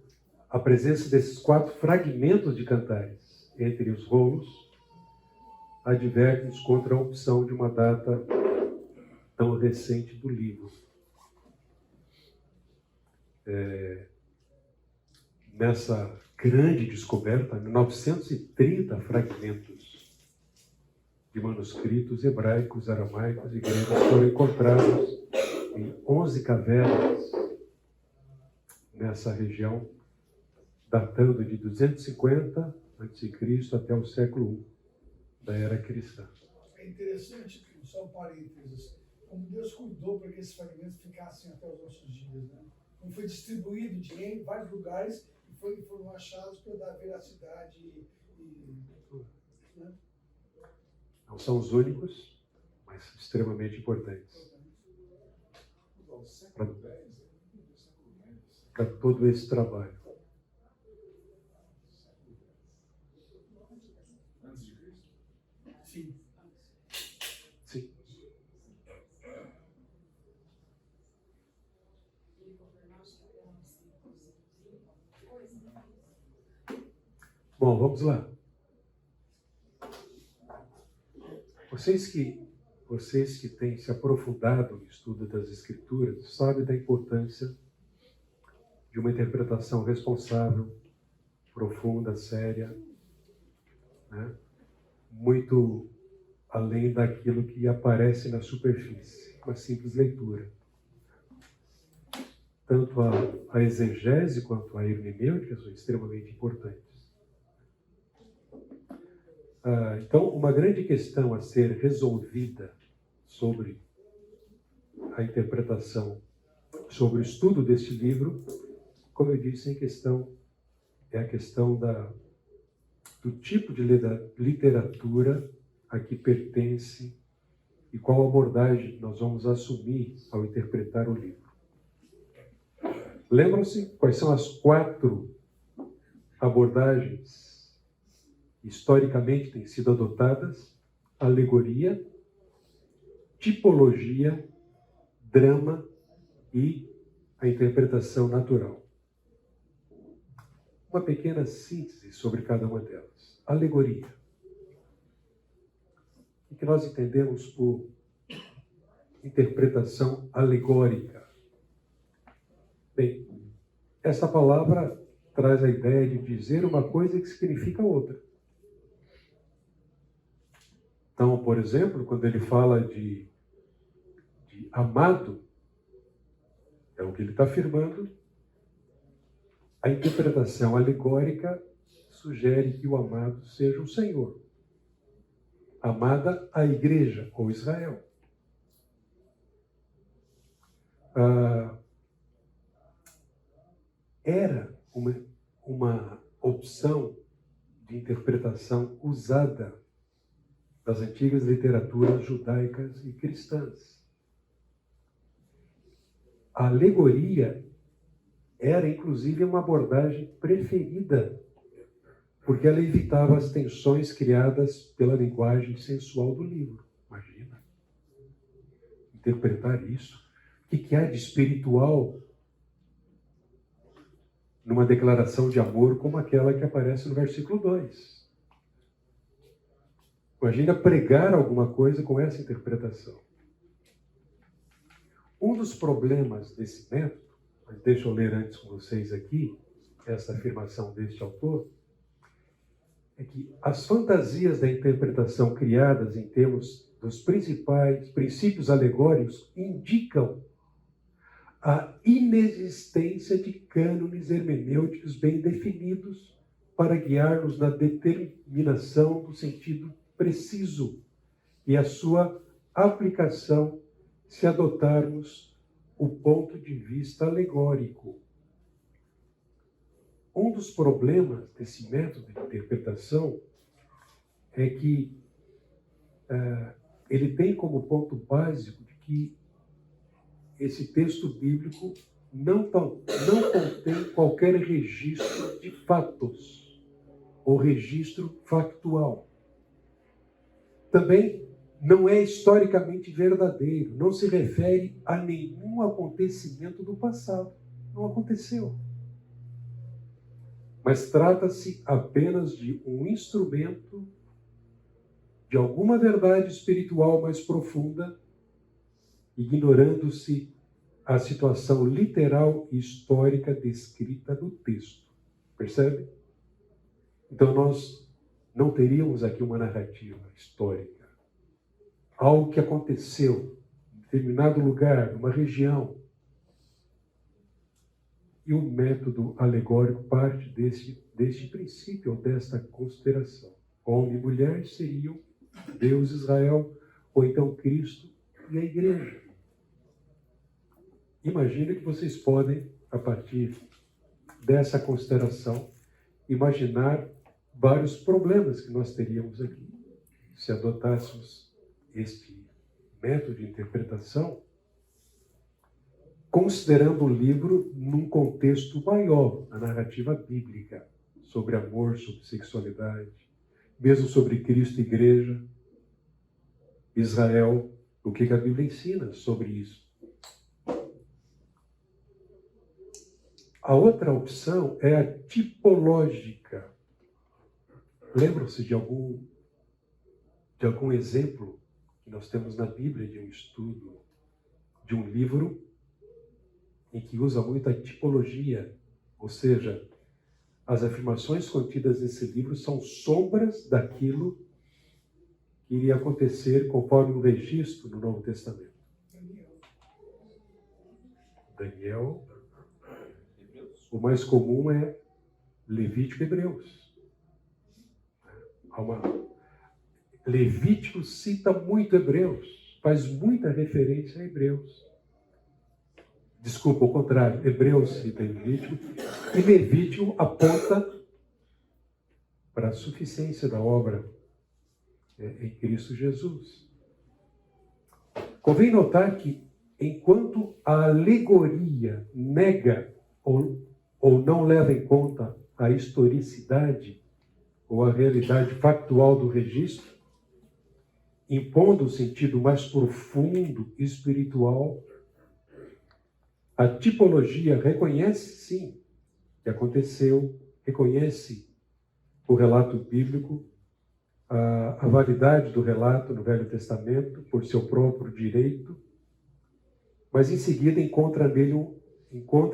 a presença desses 4 fragmentos de cantares entre os rolos adverte-nos contra a opção de uma data tão recente do livro. Nessa grande descoberta, 930 fragmentos de manuscritos hebraicos, aramaicos e gregos foram encontrados em 11 cavernas nessa região, datando de 250 a.C. até o século I da era cristã. É interessante, só um parênteses, como Deus cuidou para que esses fragmentos ficassem até os nossos dias, né? Como foi distribuído em vários lugares e foram achados para dar veracidade né? Não são os únicos, mas extremamente importantes para todo esse trabalho. Antes de Cristo? Sim. Sim. Bom, vamos lá. Vocês que têm se aprofundado no estudo das Escrituras sabem da importância de uma interpretação responsável, profunda, séria, né? Muito além daquilo que aparece na superfície, uma simples leitura. Tanto a exegese quanto a hermenêutica são extremamente importantes. Então, uma grande questão a ser resolvida sobre a interpretação, sobre o estudo deste livro, como eu disse, é a questão do tipo de literatura a que pertence e qual abordagem nós vamos assumir ao interpretar o livro. Lembram-se quais são as 4 abordagens historicamente têm sido adotadas? Alegoria, tipologia, drama e a interpretação natural. Uma pequena síntese sobre cada uma delas. Alegoria. O que nós entendemos por interpretação alegórica? Bem, essa palavra traz a ideia de dizer uma coisa que significa outra. Então, por exemplo, quando ele fala de amado, é o que ele está afirmando, a interpretação alegórica sugere que o amado seja o Senhor. Amada a igreja, ou Israel. Era uma opção de interpretação usada das antigas literaturas judaicas e cristãs. A alegoria era, inclusive, uma abordagem preferida, porque ela evitava as tensões criadas pela linguagem sensual do livro. Imagina, interpretar isso. O que há de espiritual numa declaração de amor como aquela que aparece no versículo 2? Imagina pregar alguma coisa com essa interpretação. Um dos problemas desse método, mas deixa eu ler antes com vocês aqui, essa afirmação deste autor, é que as fantasias da interpretação criadas em termos dos principais princípios alegóricos indicam a inexistência de cânones hermenêuticos bem definidos para guiar-nos na determinação do sentido preciso e a sua aplicação se adotarmos o ponto de vista alegórico. Um dos problemas desse método de interpretação é que ele tem como ponto básico de que esse texto bíblico não contém qualquer registro de fatos ou registro factual. Também não é historicamente verdadeiro, não se refere a nenhum acontecimento do passado. Não aconteceu. Mas trata-se apenas de um instrumento de alguma verdade espiritual mais profunda, ignorando-se a situação literal e histórica descrita no texto. Percebe? Então nós não teríamos aqui uma narrativa histórica. Algo que aconteceu em determinado lugar, numa região. E o método alegórico parte deste princípio, ou desta consideração. Homem e mulher seriam Deus, Israel, ou então Cristo e a igreja. Imagina que vocês podem, a partir dessa consideração, imaginar vários problemas que nós teríamos aqui. Se adotássemos este método de interpretação, considerando o livro num contexto maior, a narrativa bíblica, sobre amor, sobre sexualidade, mesmo sobre Cristo e igreja, Israel, o que a Bíblia ensina sobre isso. A outra opção é a tipológica. Lembram-se de algum exemplo que nós temos na Bíblia de um estudo, de um livro em que usa muito a tipologia, ou seja, as afirmações contidas nesse livro são sombras daquilo que iria acontecer conforme o registro no Novo Testamento. Daniel. O mais comum é Levítico e Hebreus. Levítico cita muito Hebreus, faz muita referência a Hebreus. Desculpa, ao contrário, Hebreus cita Levítico, e Levítico aponta para a suficiência da obra em Cristo Jesus. Convém notar que, enquanto a alegoria nega ou não leva em conta a historicidade ou a realidade factual do registro, impondo um sentido mais profundo, espiritual, a tipologia reconhece, sim, que aconteceu, reconhece o relato bíblico, a validade do relato no Velho Testamento, por seu próprio direito, mas em seguida encontra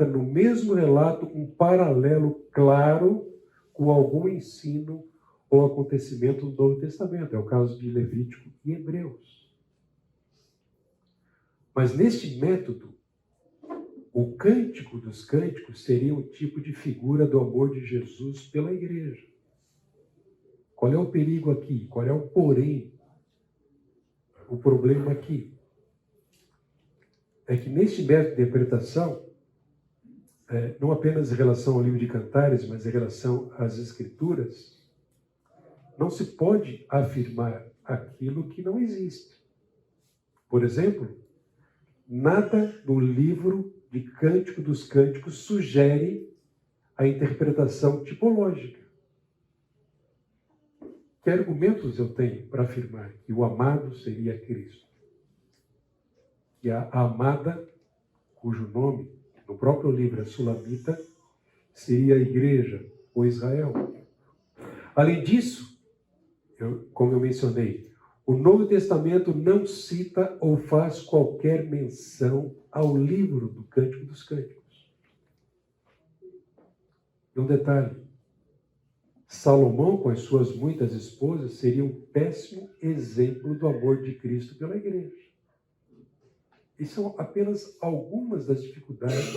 no mesmo relato um paralelo claro com algum ensino ou acontecimento do Novo Testamento. É o caso de Levítico e Hebreus. Mas neste método, o Cântico dos Cânticos seria um tipo de figura do amor de Jesus pela igreja. Qual é o perigo aqui? Qual é o porém? O problema aqui é que neste método de interpretação, não apenas em relação ao livro de Cantares, mas em relação às Escrituras, não se pode afirmar aquilo que não existe. Por exemplo, nada no livro de Cântico dos Cânticos sugere a interpretação tipológica. Que argumentos eu tenho para afirmar que o amado seria Cristo? Que a amada, cujo nome no próprio livro é Sulamita, seria a igreja ou Israel. Além disso, como eu mencionei, o Novo Testamento não cita ou faz qualquer menção ao livro do Cântico dos Cânticos. E um detalhe, Salomão, com as suas muitas esposas, seria um péssimo exemplo do amor de Cristo pela igreja. E são apenas algumas das dificuldades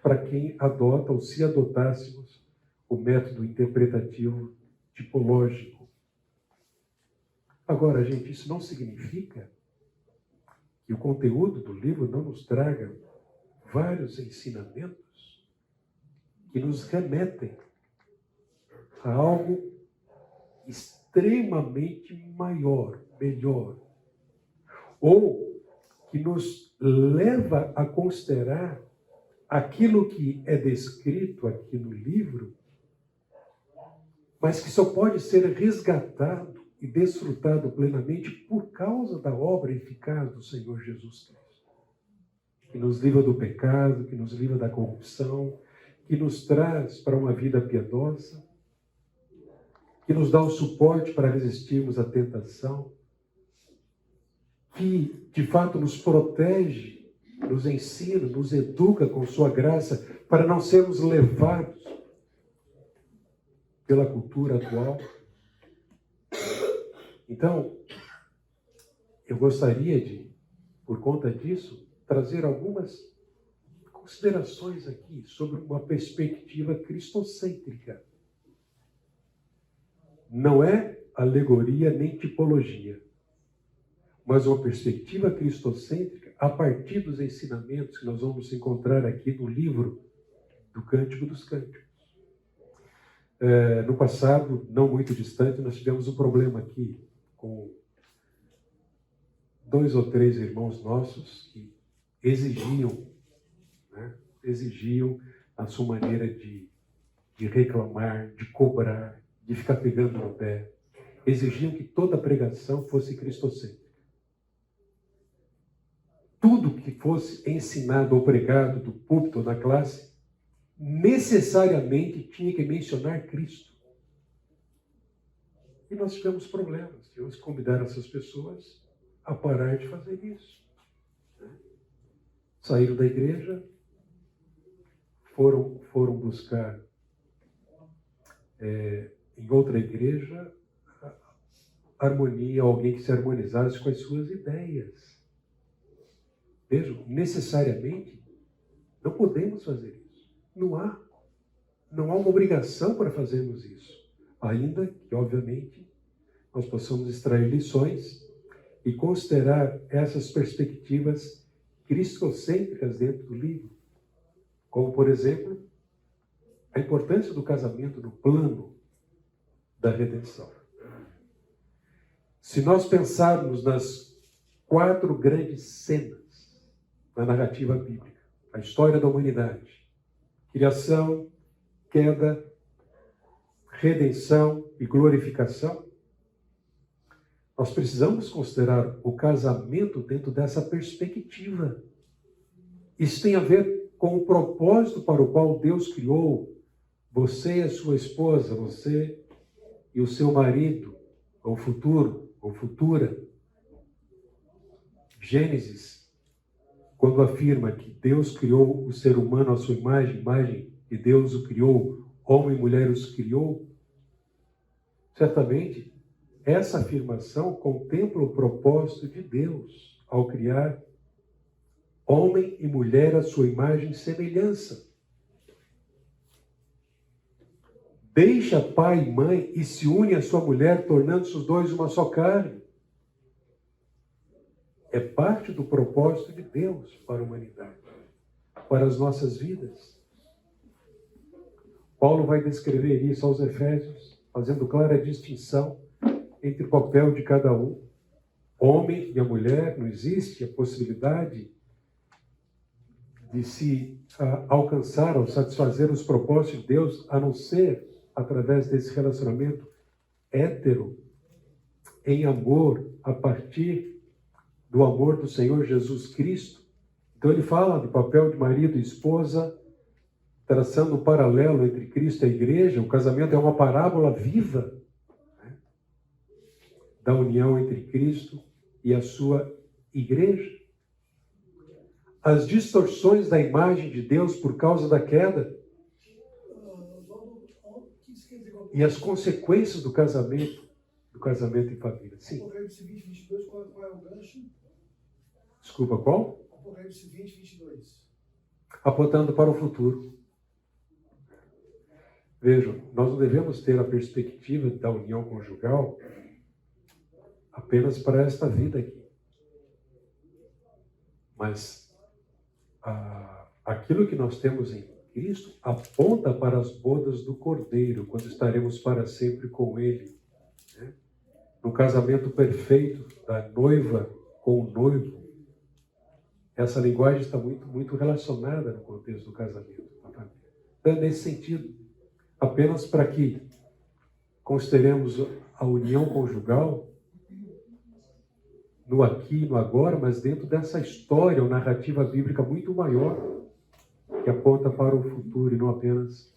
para quem adota, ou se adotássemos, o método interpretativo tipológico. Agora, gente, isso não significa que o conteúdo do livro não nos traga vários ensinamentos que nos remetem a algo extremamente maior, melhor, ou que nos leva a considerar aquilo que é descrito aqui no livro, mas que só pode ser resgatado e desfrutado plenamente por causa da obra eficaz do Senhor Jesus Cristo, que nos livra do pecado, que nos livra da corrupção, que nos traz para uma vida piedosa, que nos dá o suporte para resistirmos à tentação, que de fato nos protege, nos ensina, nos educa com sua graça para não sermos levados pela cultura atual. Então, eu gostaria de, por conta disso, trazer algumas considerações aqui sobre uma perspectiva cristocêntrica. Não é alegoria nem tipologia, mas uma perspectiva cristocêntrica a partir dos ensinamentos que nós vamos encontrar aqui no livro do Cântico dos Cânticos. No passado, não muito distante, nós tivemos um problema aqui com 2 ou 3 irmãos nossos que exigiam a sua maneira de reclamar, de cobrar, de ficar pegando no pé. Exigiam que toda a pregação fosse cristocêntrica. Tudo que fosse ensinado ou pregado do púlpito ou da classe, necessariamente tinha que mencionar Cristo. E nós tivemos problemas. Tivemos que convidar essas pessoas a parar de fazer isso. Saíram da igreja, foram buscar em outra igreja harmonia, alguém que se harmonizasse com as suas ideias. Vejam, necessariamente não podemos fazer isso. Não há uma obrigação para fazermos isso. Ainda que, obviamente, nós possamos extrair lições e considerar essas perspectivas cristocêntricas dentro do livro. Como, por exemplo, a importância do casamento no plano da redenção. Se nós pensarmos nas 4 grandes cenas da narrativa bíblica, a história da humanidade, criação, queda, redenção e glorificação, nós precisamos considerar o casamento dentro dessa perspectiva. Isso tem a ver com o propósito para o qual Deus criou você e a sua esposa, você e o seu marido, ou futuro, ou futura. Gênesis, quando afirma que Deus criou o ser humano à sua imagem e Deus o criou, homem e mulher os criou, certamente essa afirmação contempla o propósito de Deus ao criar homem e mulher à sua imagem e semelhança. Deixa pai e mãe e se une à sua mulher, tornando-se os dois uma só carne. É parte do propósito de Deus para a humanidade, para as nossas vidas. Paulo vai descrever isso aos Efésios, fazendo clara distinção entre o papel de cada um. Homem e a mulher, não existe a possibilidade de se alcançar ou satisfazer os propósitos de Deus, a não ser através desse relacionamento hétero, em amor, a partir do amor do Senhor Jesus Cristo. Então ele fala do papel de marido e esposa, traçando um paralelo entre Cristo e a igreja. O casamento é uma parábola viva, né, da união entre Cristo e a sua igreja. As distorções da imagem de Deus por causa da queda e as consequências do casamento em família. Sim. Apocalipse 20, 22, qual é o gancho? Desculpa, qual? Apocalipse 20, 22. Apontando para o futuro. Vejam, nós não devemos ter a perspectiva da união conjugal apenas para esta vida aqui. Mas aquilo que nós temos em Cristo aponta para as bodas do Cordeiro, quando estaremos para sempre com Ele, né? No casamento perfeito da noiva com o noivo. Essa linguagem está muito, muito relacionada no contexto do casamento. Então, nesse sentido, apenas para que consideremos a união conjugal no aqui e no agora, mas dentro dessa história ou narrativa bíblica muito maior, que aponta para o futuro e não apenas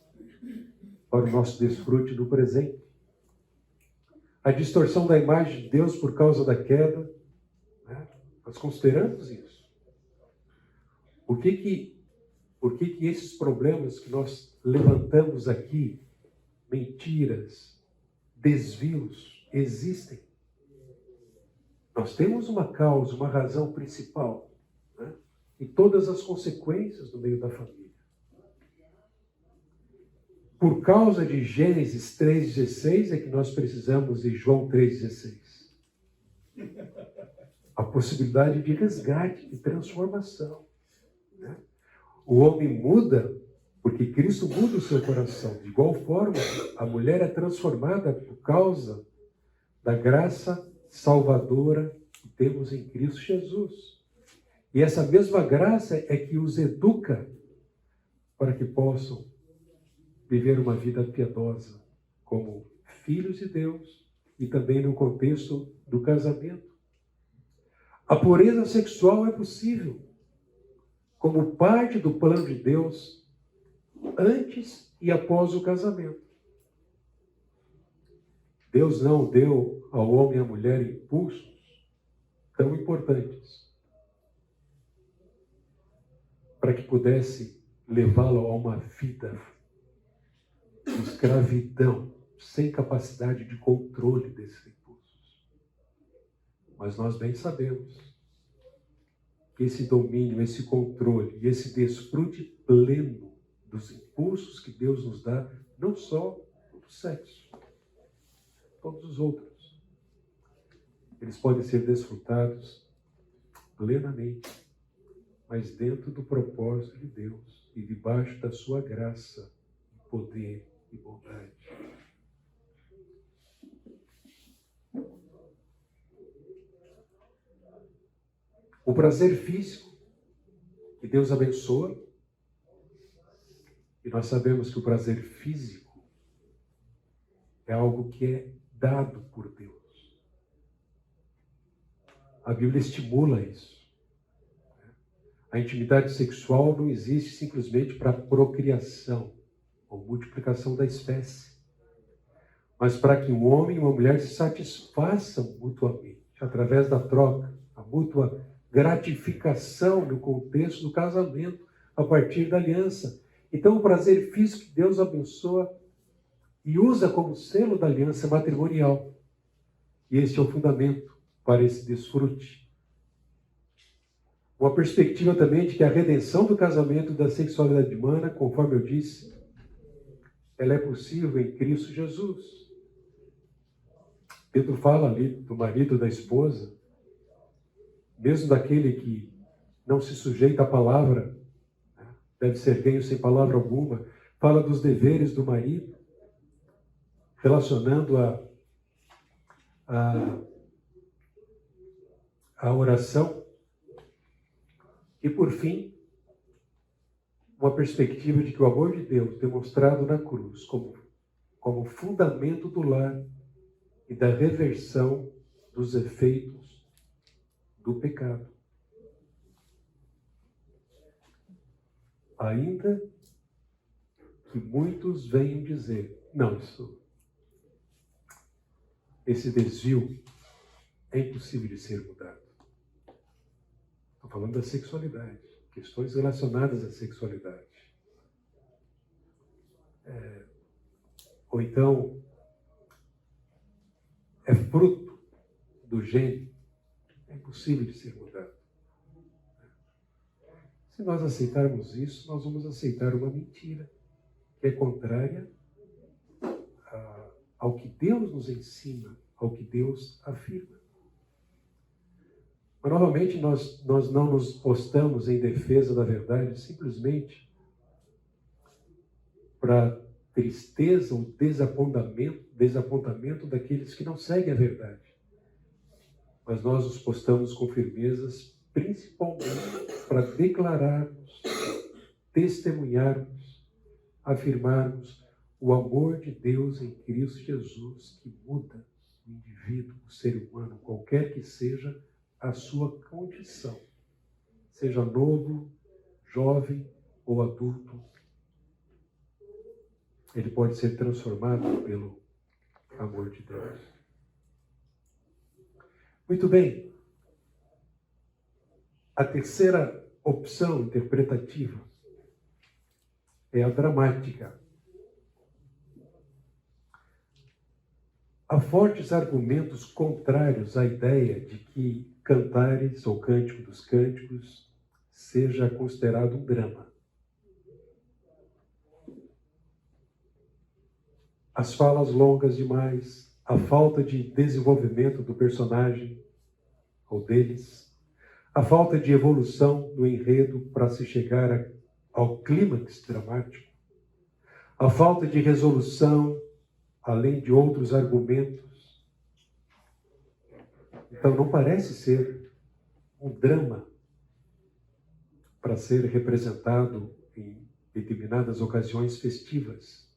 para o nosso desfrute do presente. A distorção da imagem de Deus por causa da queda, né? Nós consideramos isso. Por que esses problemas que nós levantamos aqui, mentiras, desvios, existem? Nós temos uma causa, uma razão principal, né? e todas as consequências no meio da família. Por causa de Gênesis 3,16 é que nós precisamos de João 3,16. A possibilidade de resgate, de transformação. Né? O homem muda porque Cristo muda o seu coração. De igual forma, a mulher é transformada por causa da graça salvadora que temos em Cristo Jesus. E essa mesma graça é que os educa para que possam viver uma vida piedosa como filhos de Deus e também no contexto do casamento. A pureza sexual é possível como parte do plano de Deus antes e após o casamento. Deus não deu ao homem e à mulher impulsos tão importantes para que pudesse levá-lo a uma vida de escravidão, sem capacidade de controle desses impulsos. Mas nós bem sabemos que esse domínio, esse controle e esse desfrute pleno dos impulsos que Deus nos dá, não só do sexo, todos os outros, eles podem ser desfrutados plenamente, mas dentro do propósito de Deus e debaixo da sua graça, poder e bondade. O prazer físico, que Deus abençoa, e nós sabemos que o prazer físico é algo que é dado por Deus. A Bíblia estimula isso. A intimidade sexual não existe simplesmente para procriação ou multiplicação da espécie, mas para que um homem e uma mulher se satisfaçam mutuamente, através da troca, a mútua gratificação no contexto do casamento, a partir da aliança. Então, o prazer físico que Deus abençoa e usa como selo da aliança matrimonial. E esse é o fundamento para esse desfrute. Uma perspectiva também de que a redenção do casamento e da sexualidade humana, conforme eu disse, ela é possível em Cristo Jesus. Pedro fala ali do marido, da esposa, mesmo daquele que não se sujeita à palavra, deve ser ganho sem palavra alguma, fala dos deveres do marido, relacionando a oração. E por fim, uma perspectiva de que o amor de Deus, demonstrado na cruz como fundamento do lar e da reversão dos efeitos do pecado. Ainda que muitos venham dizer, não, esse desvio é impossível de ser mudado. Estou falando da sexualidade, questões relacionadas à sexualidade. Ou então, é fruto do gênio, é impossível de ser mudado. Se nós aceitarmos isso, nós vamos aceitar uma mentira, que é contrária ao que Deus nos ensina, ao que Deus afirma. Mas, novamente, nós não nos postamos em defesa da verdade simplesmente para tristeza ou desapontamento daqueles que não seguem a verdade. Mas nós nos postamos com firmezas, principalmente para declararmos, testemunharmos, afirmarmos o amor de Deus em Cristo Jesus, que muda o indivíduo, o ser humano, qualquer que seja a sua condição, seja novo, jovem ou adulto, ele pode ser transformado pelo amor de Deus. Muito bem. A terceira opção interpretativa é a dramática. Há fortes argumentos contrários à ideia de que Cantares, ou Cântico dos Cânticos, seja considerado um drama. As falas longas demais, a falta de desenvolvimento do personagem ou deles, a falta de evolução no enredo para se chegar ao clímax dramático, a falta de resolução, além de outros argumentos. Então, não parece ser um drama para ser representado em determinadas ocasiões festivas.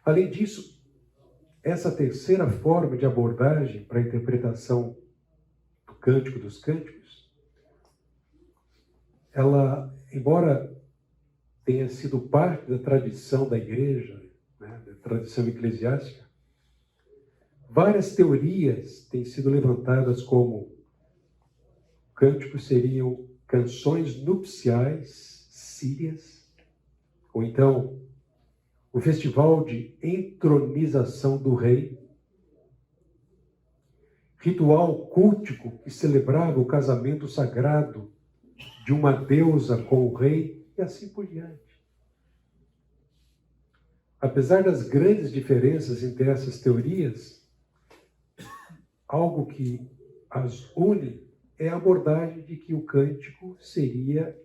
Além disso, essa terceira forma de abordagem para a interpretação do Cântico dos Cânticos, ela, embora tenha sido parte da tradição da igreja, né, da tradição eclesiástica, várias teorias têm sido levantadas como cânticos seriam canções nupciais sírias, ou então o festival de entronização do rei, ritual cultico que celebrava o casamento sagrado de uma deusa com o rei, e assim por diante. Apesar das grandes diferenças entre essas teorias, algo que as une é a abordagem de que o cântico seria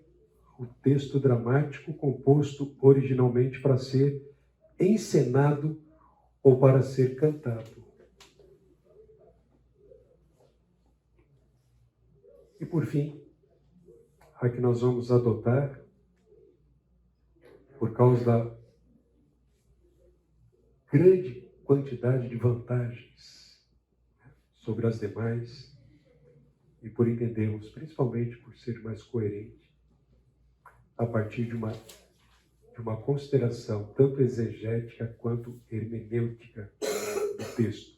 o texto dramático composto originalmente para ser encenado ou para ser cantado. E por fim, a que nós vamos adotar, por causa da grande quantidade de vantagens sobre as demais, e por entendermos, principalmente por ser mais coerente, a partir de uma consideração tanto exegética quanto hermenêutica do texto.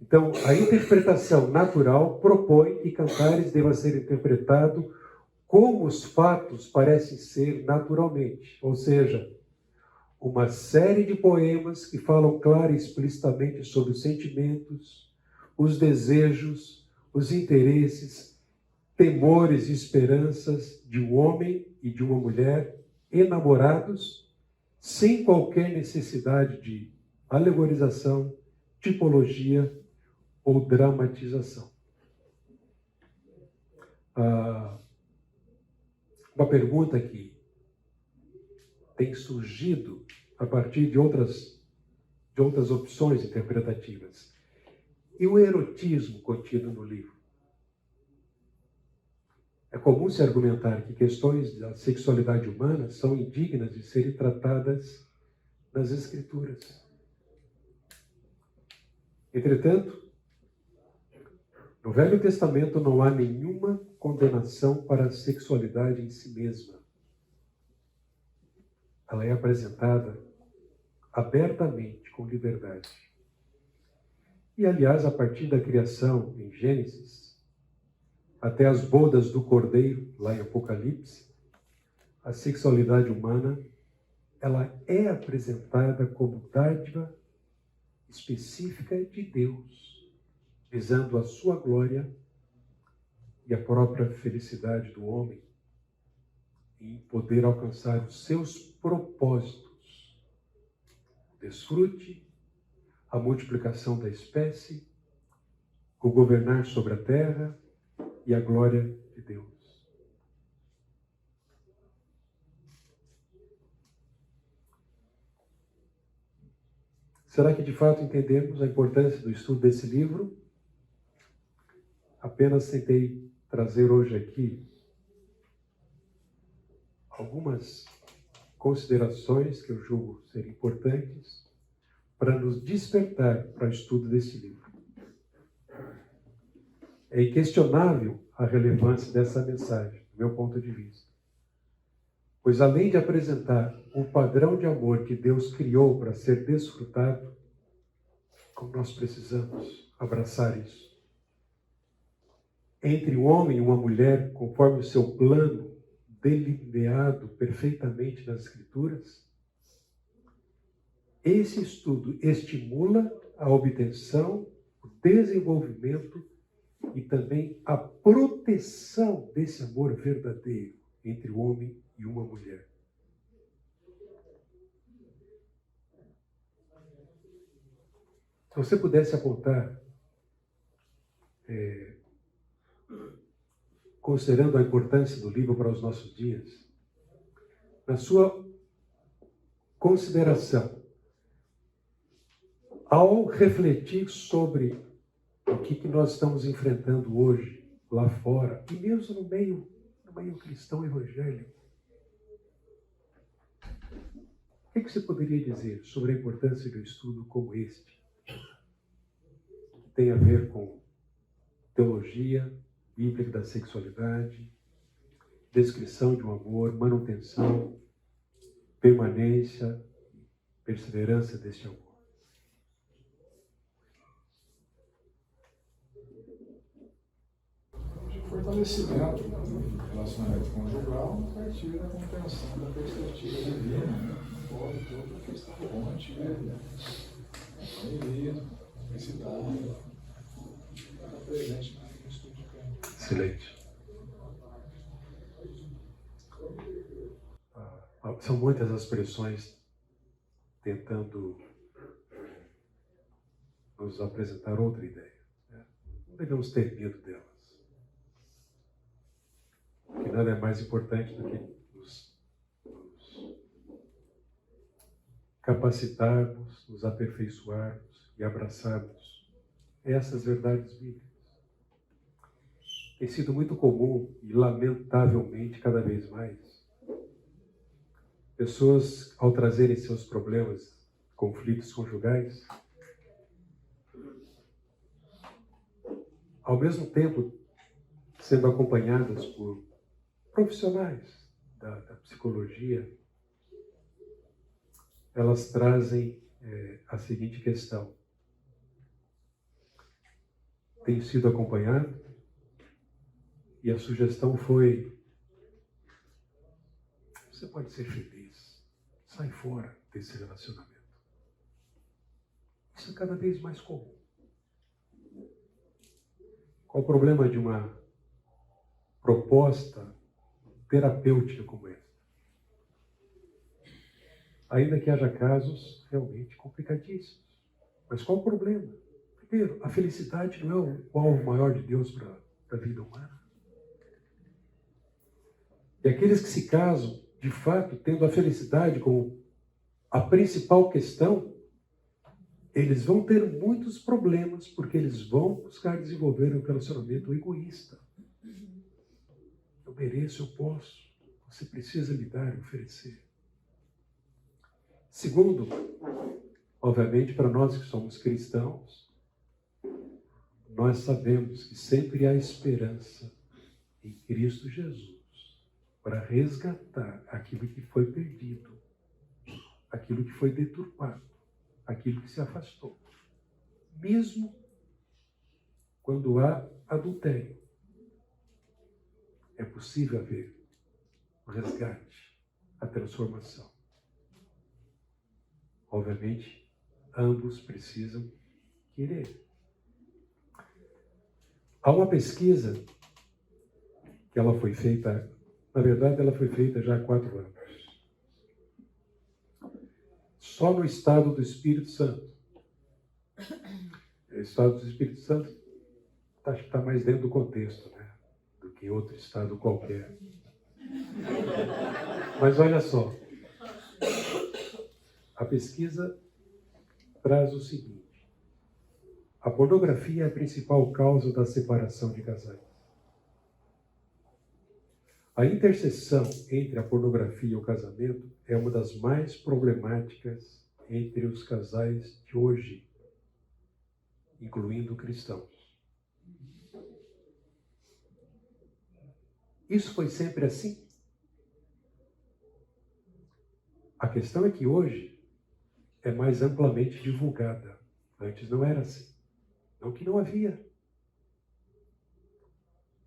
Então, a interpretação natural propõe que Cantares deva ser interpretado como os fatos parecem ser naturalmente, ou seja, uma série de poemas que falam clara e explicitamente sobre os sentimentos, os desejos, os interesses, temores e esperanças de um homem e de uma mulher enamorados, sem qualquer necessidade de alegorização, tipologia ou dramatização. Uma pergunta que tem surgido a partir de outras opções interpretativas. E o erotismo contido no livro? É comum se argumentar que questões da sexualidade humana são indignas de serem tratadas nas Escrituras. Entretanto, no Velho Testamento não há nenhuma condenação para a sexualidade em si mesma. Ela é apresentada abertamente, com liberdade. E, aliás, a partir da criação, em Gênesis, até as bodas do Cordeiro, lá em Apocalipse, a sexualidade humana, ela é apresentada como dádiva específica de Deus, visando a sua glória e a própria felicidade do homem em poder alcançar os seus propósitos, o desfrute, a multiplicação da espécie, o governar sobre a terra e a glória de Deus. Será que de fato entendemos a importância do estudo desse livro? Apenas tentei trazer hoje aqui algumas considerações que eu julgo serem importantes para nos despertar para o estudo desse livro. É inquestionável a relevância dessa mensagem, do meu ponto de vista. Pois além de apresentar um padrão de amor que Deus criou para ser desfrutado, como nós precisamos abraçar isso. Entre um homem e uma mulher, conforme o seu plano delineado perfeitamente nas Escrituras, esse estudo estimula a obtenção, o desenvolvimento e também a proteção desse amor verdadeiro entre o homem e uma mulher. Se você pudesse apontar, considerando a importância do livro para os nossos dias, na sua consideração, ao refletir sobre o que nós estamos enfrentando hoje, lá fora, e mesmo no meio cristão evangélico, o que você poderia dizer sobre a importância de um estudo como este, que tem a ver com teologia bíblica da sexualidade, descrição de um amor, manutenção, permanência, perseverança deste amor? Fortalecimento do relacionamento conjugal a partir da compreensão da perspectiva divina, né? Fora toda a questão romântica, família, felicidade, está presente no estudo de campo. Excelente. São muitas as expressões tentando nos apresentar outra ideia. Não devemos ter medo delas. Porque nada é mais importante do que nos capacitarmos, nos aperfeiçoarmos e abraçarmos essas verdades bíblicas. Tem sido muito comum e, lamentavelmente, cada vez mais, pessoas, ao trazerem seus problemas, conflitos conjugais, ao mesmo tempo sendo acompanhadas por profissionais da psicologia, elas trazem a seguinte questão: tenho sido acompanhado e a sugestão foi: você pode ser feliz, sai fora desse relacionamento. Isso é cada vez mais comum. Qual o problema de uma proposta terapêutica como essa? Ainda que haja casos realmente complicadíssimos. Mas qual o problema? Primeiro, a felicidade não é o alvo maior de Deus para a vida humana. E aqueles que se casam, de fato, tendo a felicidade como a principal questão, eles vão ter muitos problemas, porque eles vão buscar desenvolver um relacionamento egoísta. Eu mereço, eu posso. Você precisa me dar e oferecer. Segundo, obviamente, para nós que somos cristãos, nós sabemos que sempre há esperança em Cristo Jesus para resgatar aquilo que foi perdido, aquilo que foi deturpado, aquilo que se afastou. Mesmo quando há adultério, é possível haver o resgate, a transformação. Obviamente, ambos precisam querer. Há uma pesquisa que ela foi feita, na verdade ela foi feita já há 4 anos. Só no estado do Espírito Santo. O estado do Espírito Santo está mais dentro do contexto, né, do que outro estado qualquer. Mas olha só, a pesquisa traz o seguinte: a pornografia é a principal causa da separação de casais. A interseção entre a pornografia e o casamento é uma das mais problemáticas entre os casais de hoje, incluindo cristãos. Isso foi sempre assim? A questão é que hoje é mais amplamente divulgada. Antes não era assim. Não que não havia.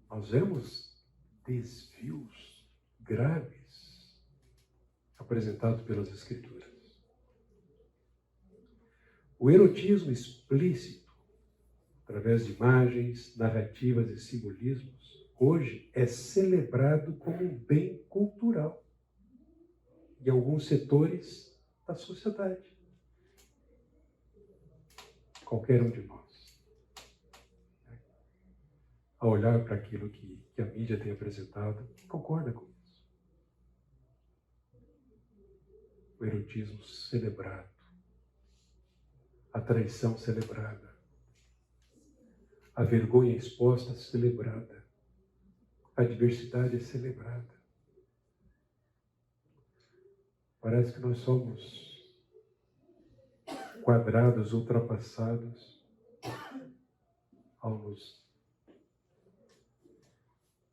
Nós vemos desvios graves apresentados pelas Escrituras. O erotismo explícito através de imagens, narrativas e simbolismos, hoje é celebrado como um bem cultural em alguns setores da sociedade. Qualquer um de nós, ao olhar para aquilo que a mídia tem apresentado, concorda com isso. O erotismo celebrado, a traição celebrada, a vergonha exposta celebrada, a diversidade é celebrada. Parece que nós somos quadrados, ultrapassados, ao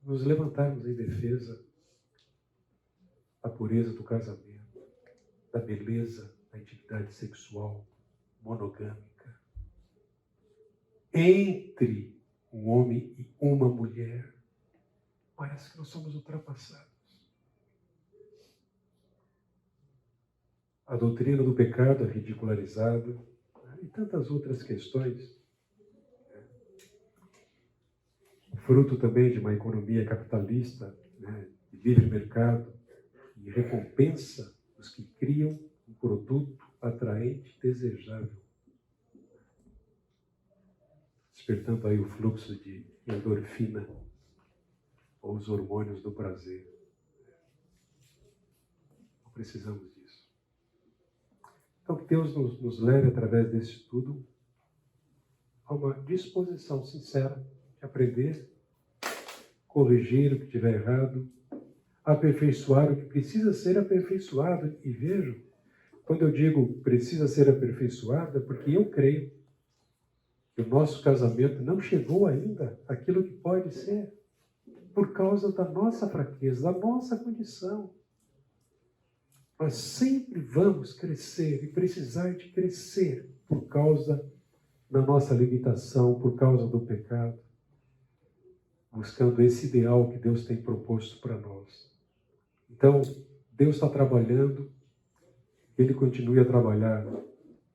nos levantarmos em defesa da pureza do casamento, da beleza da intimidade sexual monogâmica, entre um homem e uma mulher. Parece que nós somos ultrapassados. A doutrina do pecado é ridicularizada, e tantas outras questões, fruto também de uma economia capitalista, de livre mercado, e recompensa os que criam um produto atraente, desejável, despertando aí o fluxo de endorfina, ou os hormônios do prazer. Não precisamos disso. Então, que Deus nos leve, através desse estudo, a uma disposição sincera de aprender, corrigir o que estiver errado, aperfeiçoar o que precisa ser aperfeiçoado. E vejam, quando eu digo precisa ser aperfeiçoado, é porque eu creio que o nosso casamento não chegou ainda àquilo que pode ser, por causa da nossa fraqueza, da nossa condição. Nós sempre vamos crescer e precisar de crescer por causa da nossa limitação, por causa do pecado, buscando esse ideal que Deus tem proposto para nós. Então, Deus está trabalhando, Ele continue a trabalhar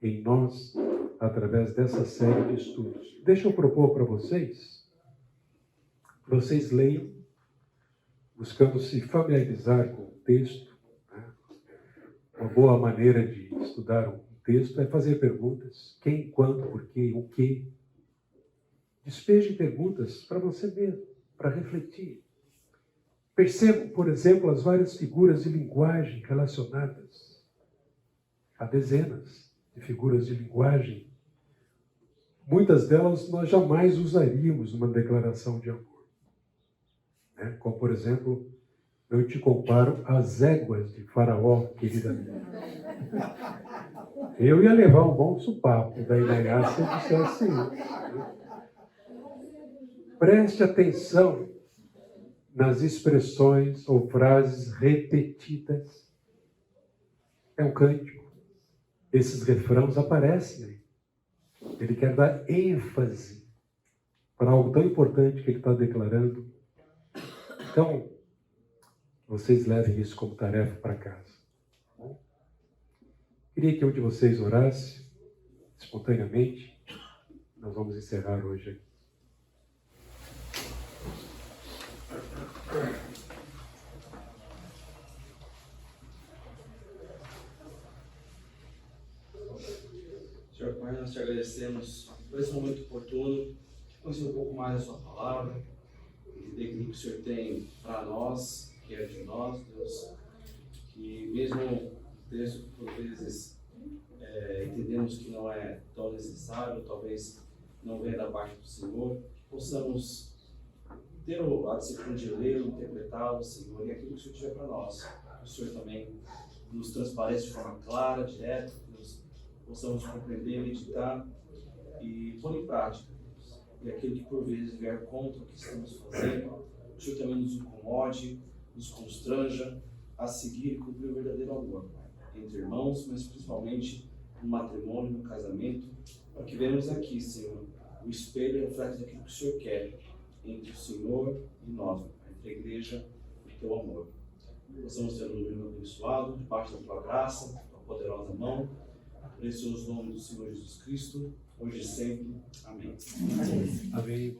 em nós através dessa série de estudos. Deixa eu propor para vocês leiam, buscando se familiarizar com o texto. Uma boa maneira de estudar um texto é fazer perguntas. Quem, quando, por quê, o quê. Despeje perguntas para você mesmo, para refletir. Percebam, por exemplo, as várias figuras de linguagem relacionadas. Há dezenas de figuras de linguagem. Muitas delas nós jamais usaríamos numa declaração de amor. Como, por exemplo, eu te comparo às éguas de Faraó, querida minha. Eu ia levar um bom supapo da Inaiá se eu dissesse isso. Preste atenção nas expressões ou frases repetidas. É um cântico. Esses refrãos aparecem aí. Ele quer dar ênfase para algo tão importante que ele está declarando. Então, vocês levem isso como tarefa para casa. Queria que um de vocês orasse espontaneamente. Nós vamos encerrar hoje aqui. Senhor Pai, nós te agradecemos por esse momento oportuno, de conhecer um pouco mais a sua palavra, entender aquilo que o Senhor tem para nós, que é de nós, Deus, que mesmo o texto que por vezes entendemos que não é tão necessário, talvez não venha da parte do Senhor, possamos ter a disciplina de lê-lo, interpretá-lo, Senhor, e aquilo que o Senhor tiver para nós. O Senhor também nos transpareça de forma clara, direta, que nós possamos compreender, meditar e pôr em prática, Deus. E aquilo que por vezes vier contra o que estamos fazendo, o Senhor também nos incomode, nos constranja a seguir e cumprir o verdadeiro amor, Pai, entre irmãos, mas principalmente no matrimônio, no casamento, para que vemos aqui, Senhor, o espelho reflete daquilo que o Senhor quer, entre o Senhor e nós, Pai, entre a igreja e o teu amor. Possamos ter um domingo abençoado, debaixo da tua graça, da tua poderosa mão, precioso nome do Senhor Jesus Cristo. hoje e sempre. Amém. Amém.